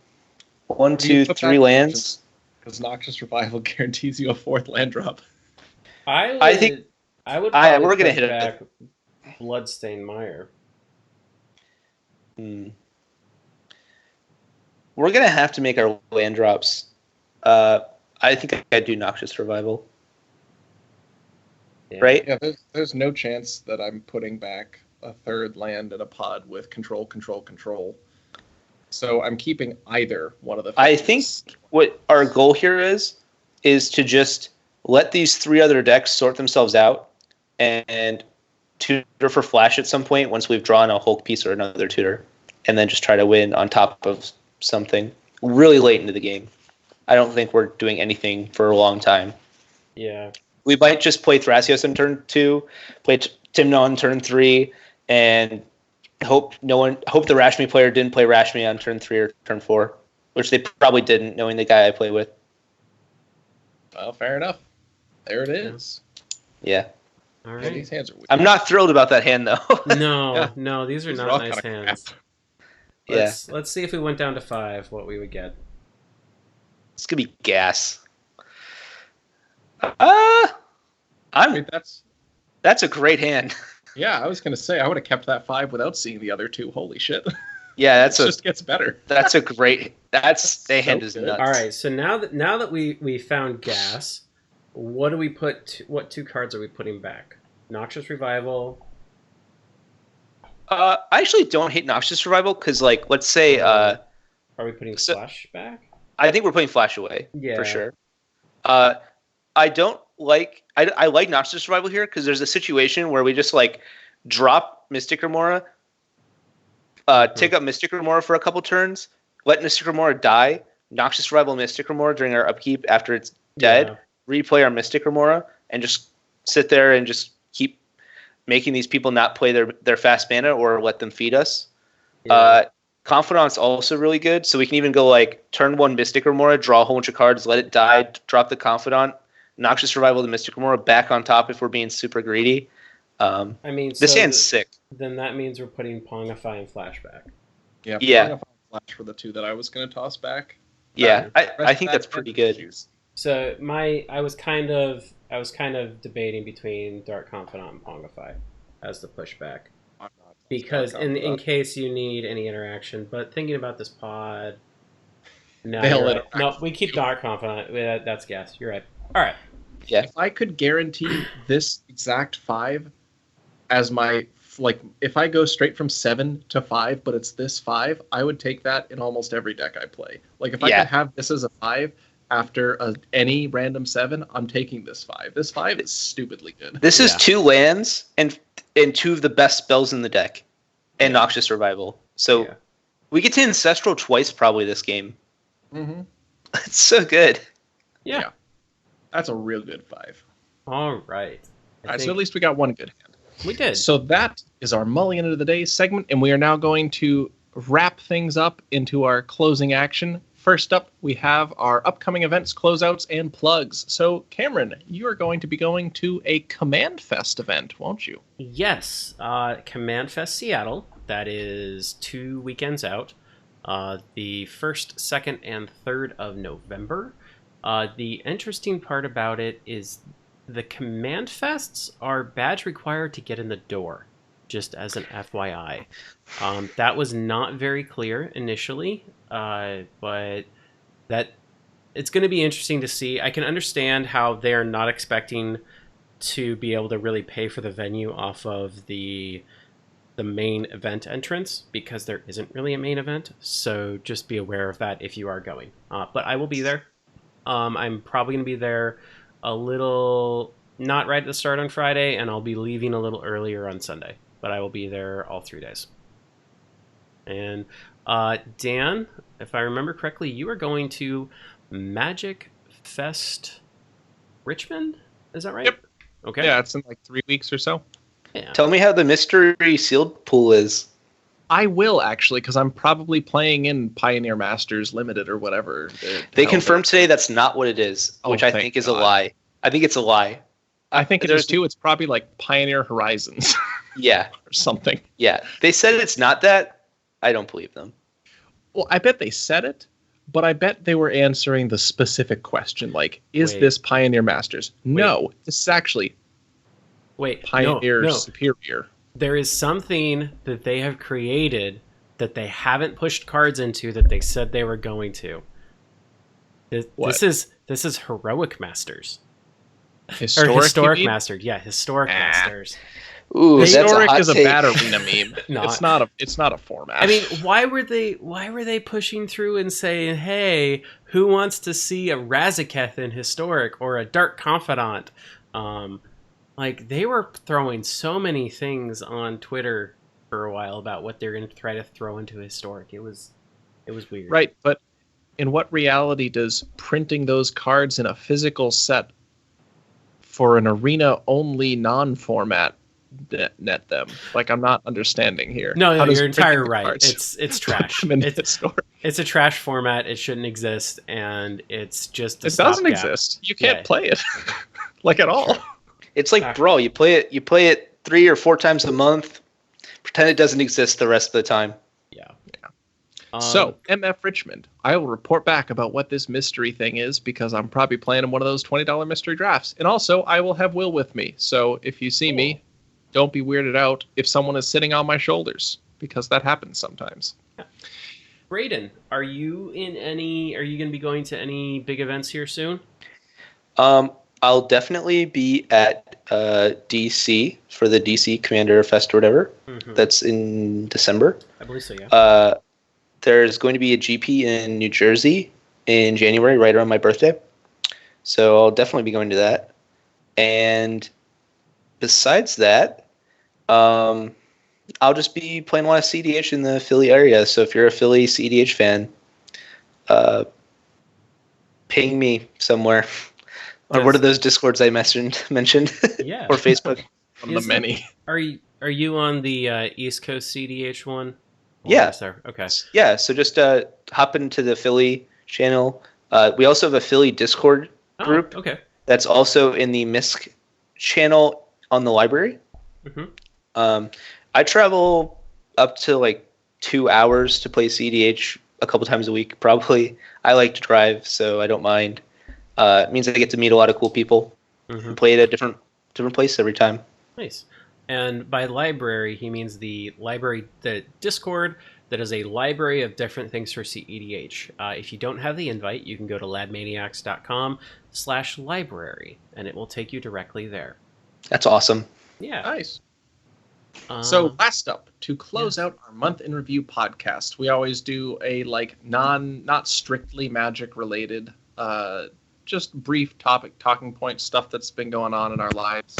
1, 2, 3 lands. Because Noxious Revival guarantees you a 4th land drop. I think I would. we're gonna put hit back Bloodstained Mire. We're gonna have to make our land drops. I think I'd do Noxious Revival. Yeah. Right? Yeah, there's no chance that I'm putting back a 3rd land in a pod with control. So I'm keeping either one of the. I think what our goal here is to just let these 3 other decks sort themselves out and tutor for flash at some point once we've drawn a Hulk piece or another tutor, and then just try to win on top of something really late into the game. I don't think we're doing anything for a long time. Yeah. We might just play Thrasios in turn 2, play Tymna on turn 3, and hope the Rashmi player didn't play Rashmi on turn 3 or turn 4, which they probably didn't, knowing the guy I play with. Well, fair enough. There it is. Yeah. All Yeah, right. these hands are weird. I'm not thrilled about that hand, though. No, these are These are not all nice kinda hands. Yeah. Let's see if we went down to 5, what we would get. It's going to be gas. That's a great hand. Yeah, I was gonna say I would have kept that 5 without seeing the other 2. Holy shit! Yeah, It just gets better. That's a great. That hand so is good. nuts. All right, so now that we found gas, what do we put? What 2 cards are we putting back? Noxious Revival. I actually don't hate Noxious Revival because, like, let's say, Are we putting Flash back? I think we're putting Flash away Yeah. for sure. I don't like. I like Noxious Revival here because there's a situation where we just like drop Mystic Remora, take up Mystic Remora for a couple turns, let Mystic Remora die, Noxious Revival Mystic Remora during our upkeep after it's dead, replay our Mystic Remora, and just sit there and just keep making these people not play their fast mana or let them feed us. Yeah. Confidant's also really good, so we can even go like turn 1 Mystic Remora, draw a whole bunch of cards, let it die, drop the Confidant, Noxious Revival the Mystic Remora back on top if we're being super greedy. I mean, this hand's sick. Then that means we're putting Pongify and Flashback. Yeah. Pongify and Flash were the two that I was going to toss back. Yeah, I think that's pretty good. So I was kind of debating between Dark Confidant and Pongify as the pushback. Because in case you need any interaction, but thinking about this pod, no, we keep Dark Confidant. That's guess. You're right. All right. Yeah. If I could guarantee this exact 5 as my if I go straight from 7 to 5, but it's this 5, I would take that in almost every deck I play. Like if I could have this as a 5 after any random 7, I'm taking this 5. This 5 is stupidly good. This is 2 lands and 2 of the best spells in the deck, and Noxious Revival. So we get to Ancestral twice probably this game. Mm-hmm. It's so good. Yeah. That's a real good 5. All right. All right, so at least we got one good hand. We did. So that is our Mulligan of the Day segment, and we are now going to wrap things up into our closing action. First up, we have our upcoming events, closeouts, and plugs. So, Cameron, you are going to be going to a Command Fest event, won't you? Yes. Command Fest Seattle. That is 2 weekends out. The 1st, 2nd, and 3rd of November. The interesting part about it is the Command Fests are badge required to get in the door, just as an FYI. That was not very clear initially. But that it's going to be interesting to see. I can understand how they're not expecting to be able to really pay for the venue off of the main event entrance, because there isn't really a main event. So just be aware of that if you are going. But I will be there. I'm probably going to be there a little, not right at the start on Friday, and I'll be leaving a little earlier on Sunday. But I will be there all 3 days. And Dan, if I remember correctly, you are going to Magic Fest Richmond? Is that right? Yep. Okay. Yeah, it's in like 3 weeks or so. Yeah. Tell me how the mystery sealed pool is. I will, actually, because I'm probably playing in Pioneer Masters Limited or whatever. They confirmed today that's not what it is, which I think is a lie. I think it's a lie. I think it is too. It's probably like Pioneer Horizons. Yeah. Or something. Yeah. They said it's not that. I don't believe them. Well, I bet they said it, but I bet they were answering the specific question, like, is this Pioneer Masters? No, this is actually Pioneer Superior. There is something that they have created that they haven't pushed cards into that they said they were going to. This is Heroic Masters. Historic Masters. Yeah, Historic Masters. Ooh, Historic is a bad arena meme. It's not a format. I mean, why were they pushing through and saying, "Hey, who wants to see a Razaketh in Historic or a Dark Confidant?" Like, they were throwing so many things on Twitter for a while about what they're going to try to throw into Historic. It was weird. Right, but in what reality does printing those cards in a physical set for an arena-only non-format net them? Like, I'm not understanding here. No, you're entirely right. It's trash. It's a trash format. It shouldn't exist, and it's just it doesn't exist. You can't play it like at all. It's like Brawl. You play it 3 or 4 times a month. Pretend it doesn't exist the rest of the time. Yeah. So, MF Richmond, I will report back about what this mystery thing is, because I'm probably playing in one of those $20 mystery drafts. And also, I will have Will with me. So if you see me, don't be weirded out if someone is sitting on my shoulders, because that happens sometimes. Yeah. Braden, are you going to be going to any big events here soon? I'll definitely be at DC for the DC Commander Fest or whatever. Mm-hmm. That's in December. I believe so, yeah. There's going to be a GP in New Jersey in January, right around my birthday. So I'll definitely be going to that. And besides that, I'll just be playing a lot of cEDH in the Philly area. So if you're a Philly cEDH fan, ping me somewhere. Or what are those Discords I mentioned? Yeah. Or Facebook? From the many. Are you on the East Coast CDH one? Yeah. There? Okay. Yeah, so just hop into the Philly channel. We also have a Philly Discord group Okay. that's also in the MISC channel on the library. Mm-hmm. I travel up to like 2 hours to play cEDH a couple times a week, probably. I like to drive, so I don't mind. It means I get to meet a lot of cool people and play at a different place every time. Nice. And by library, he means the Discord that is a library of different things for cEDH. If you don't have the invite, you can go to ladmaniacs.com/library, and it will take you directly there. That's awesome. Yeah. Nice. So last up, to close out our month in review podcast, we always do a not strictly Magic related, just brief talking point stuff that's been going on in our lives.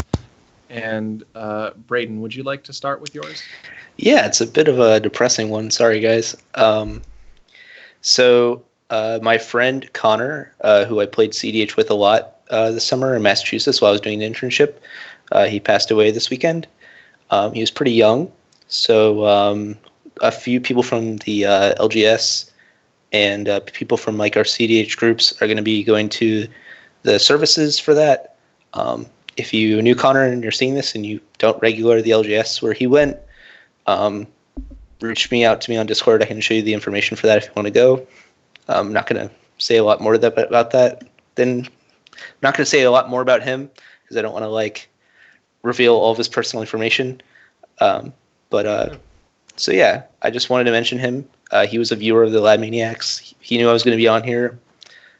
And Braden, would you like to start with yours? Yeah, it's a bit of a depressing one. Sorry, guys. So my friend Connor, who I played cEDH with a lot this summer in Massachusetts while I was doing an internship, he passed away this weekend. He was pretty young, so a few people from the LGS and people from like our cEDH groups are going to be going to the services for that. If you knew Connor and you're seeing this and you don't regular the LGS where he went, reach out to me on Discord. I can show you the information for that if you want to go. I'm not going to say a lot more about that. I'm not going to say a lot more about him because I don't want to reveal all of his personal information. So yeah, I just wanted to mention him. He was a viewer of the Lad Maniacs. He knew I was going to be on here.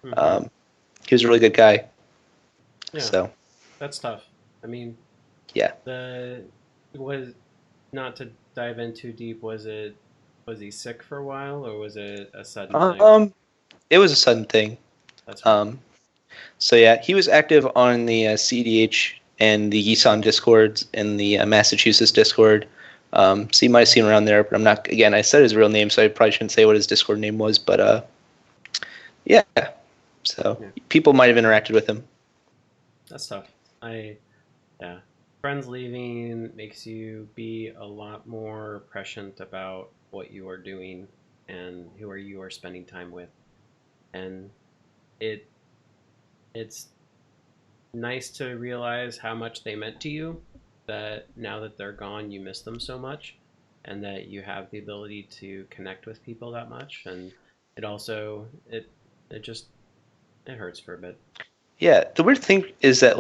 He was a really good guy. Yeah. So that's tough. I mean, yeah. Not to dive in too deep, was he sick for a while or was it a sudden thing? It was a sudden thing. That's right. So yeah, he was active on the cEDH and the Yisan Discords and the Massachusetts Discord. So you might have seen him around there, but I'm not. Again, I said his real name, so I probably shouldn't say what his Discord name was. But yeah. So people might have interacted with him. That's tough. Friends leaving makes you be a lot more prescient about what you are doing and who you are spending time with, and it's nice to realize how much they meant to you, that now that they're gone you miss them so much, and that you have the ability to connect with people that much. And it also it hurts for a bit. Yeah, the weird thing is that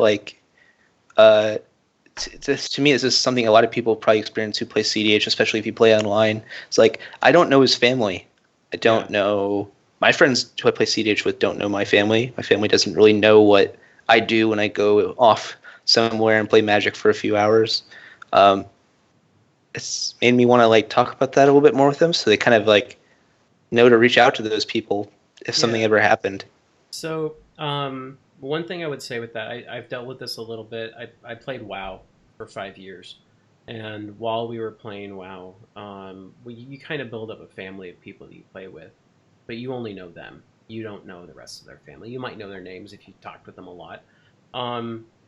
to me, this is something a lot of people probably experience who play cEDH, especially if you play online. It's I don't know his family. I don't know. My friends who I play cEDH with don't know my family. My family doesn't really know what I do when I go off somewhere and play Magic for a few hours. It's made me want to talk about that a little bit more with them, so they kind of know to reach out to those people if something ever happened. So one thing I would say with that, I've dealt with this a little bit. I played WoW for 5 years, and while we were playing WoW, you kind of build up a family of people that you play with, but you only know them. You don't know the rest of their family. You might know their names if you talked with them a lot.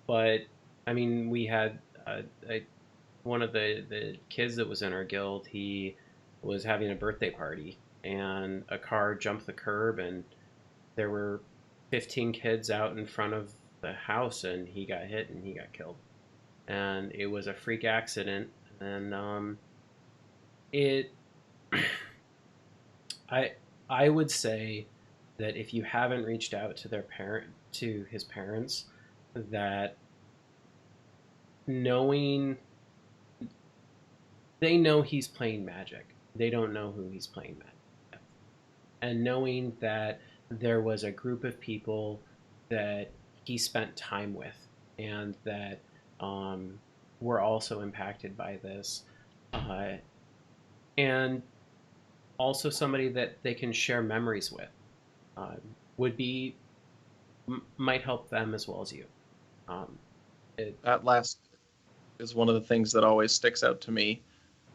But I mean, we had one of the kids that was in our guild. He was having a birthday party, and a car jumped the curb, and there were 15 kids out in front of the house, and he got hit and he got killed. And it was a freak accident. And I would say that if you haven't reached out to his parents, that they know he's playing Magic. They don't know who he's playing Magic with. And knowing that there was a group of people that he spent time with and that were also impacted by this, and also somebody that they can share memories with, might help them as well as you. That last is one of the things that always sticks out to me.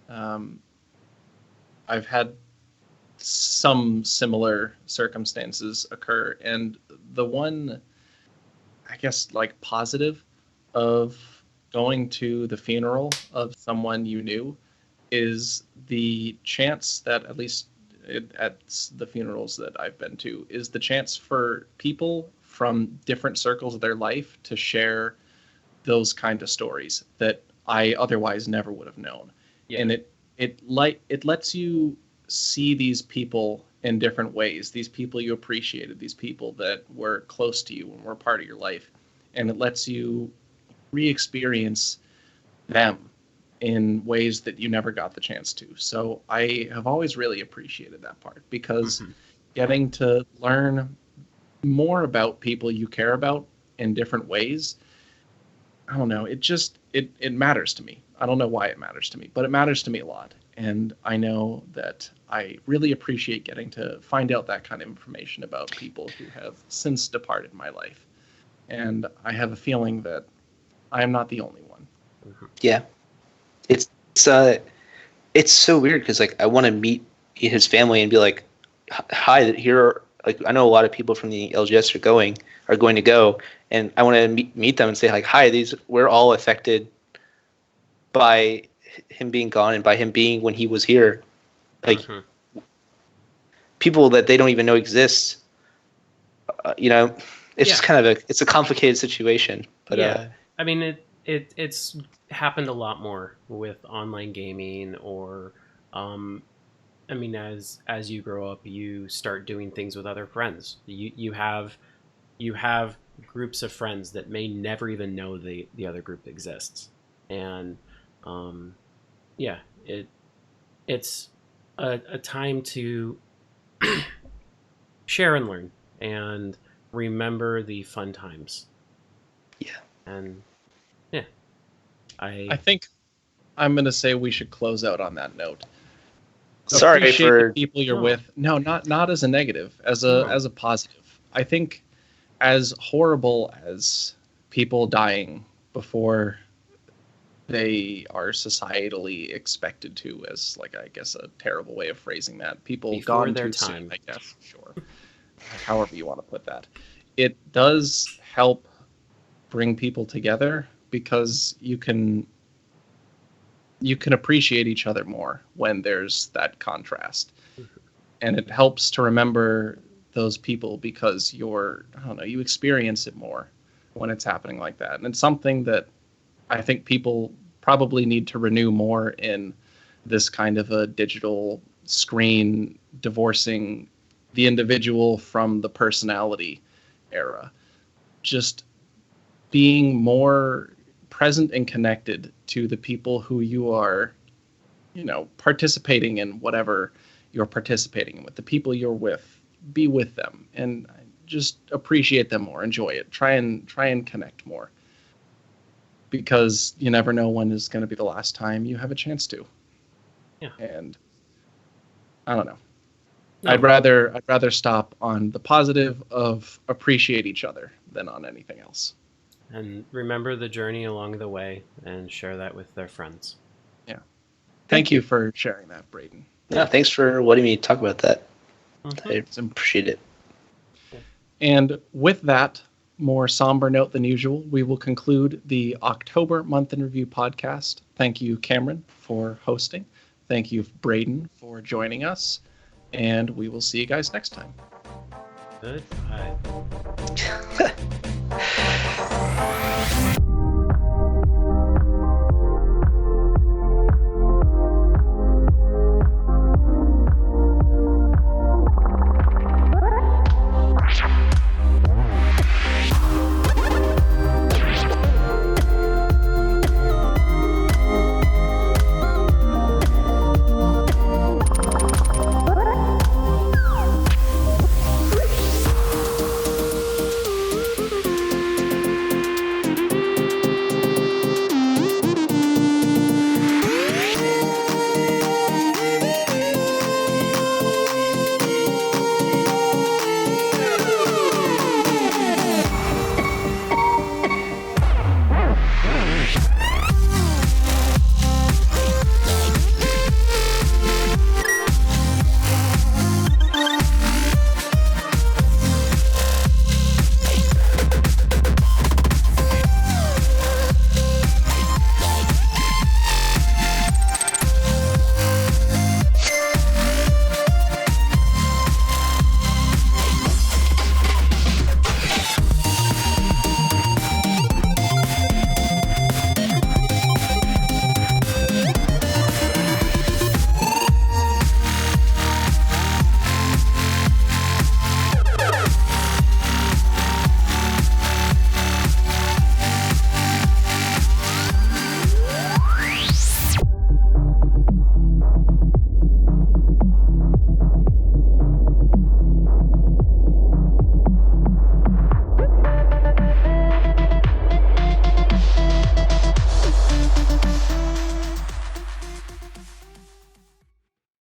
I've had some similar circumstances occur. And the one, I guess, like positive of going to the funeral of someone you knew is the chance that, at least at the funerals that I've been to, is the chance for people from different circles of their life to share those kind of stories that I otherwise never would have known. Yeah. And it lets you see these people in different ways, these people you appreciated, these people that were close to you and were part of your life. And it lets you re-experience them in ways that you never got the chance to. So I have always really appreciated that part, because getting to learn more about people you care about in different ways, I don't know, it matters to me. I don't know why it matters to me, but it matters to me a lot. And I know that I really appreciate getting to find out that kind of information about people who have since departed my life. And I have a feeling that I am not the only one. Yeah. It's so weird, because like I want to meet his family and be like, hi, here are, like, I know a lot of people from the LGS are going to go, and I want to meet them and say like, hi, we're all affected by him being gone and by him being when he was here, like people that they don't even know exist. It's just kind of it's a complicated situation. But I mean, it's happened a lot more with online gaming, or I mean, as you grow up, you start doing things with other friends. You have groups of friends that may never even know the other group exists, and it's a time to share and learn and remember the fun times. Yeah. And I think I'm going to say we should close out on that note. Sorry Appreciate for the people you're with. No, not as a negative, as a positive. I think as horrible as people dying before they are societally expected to, as like, I guess, a terrible way of phrasing that, people before gone their too time, soon, I guess, sure. However you want to put that. It does help bring people together, because you can appreciate each other more when there's that contrast. And it helps to remember those people, because you experience it more when it's happening like that. And it's something that I think people probably need to renew more in this kind of a digital screen divorcing the individual from the personality era. Just being more present and connected to the people who you are, participating in whatever you're participating in with, the people you're with, be with them and just appreciate them more, enjoy it, try and connect more, because you never know when is going to be the last time you have a chance to. Yeah. And I don't know. No. I'd rather stop on the positive of appreciate each other than on anything else. And remember the journey along the way, and share that with their friends. Yeah. Thank you for sharing that, Braden. Yeah, thanks for letting me talk about that. I appreciate it. And with that more somber note than usual, we will conclude the October Month in Review podcast. Thank you, Cameron, for hosting. Thank you, Braden, for joining us. And we will see you guys next time. Goodbye.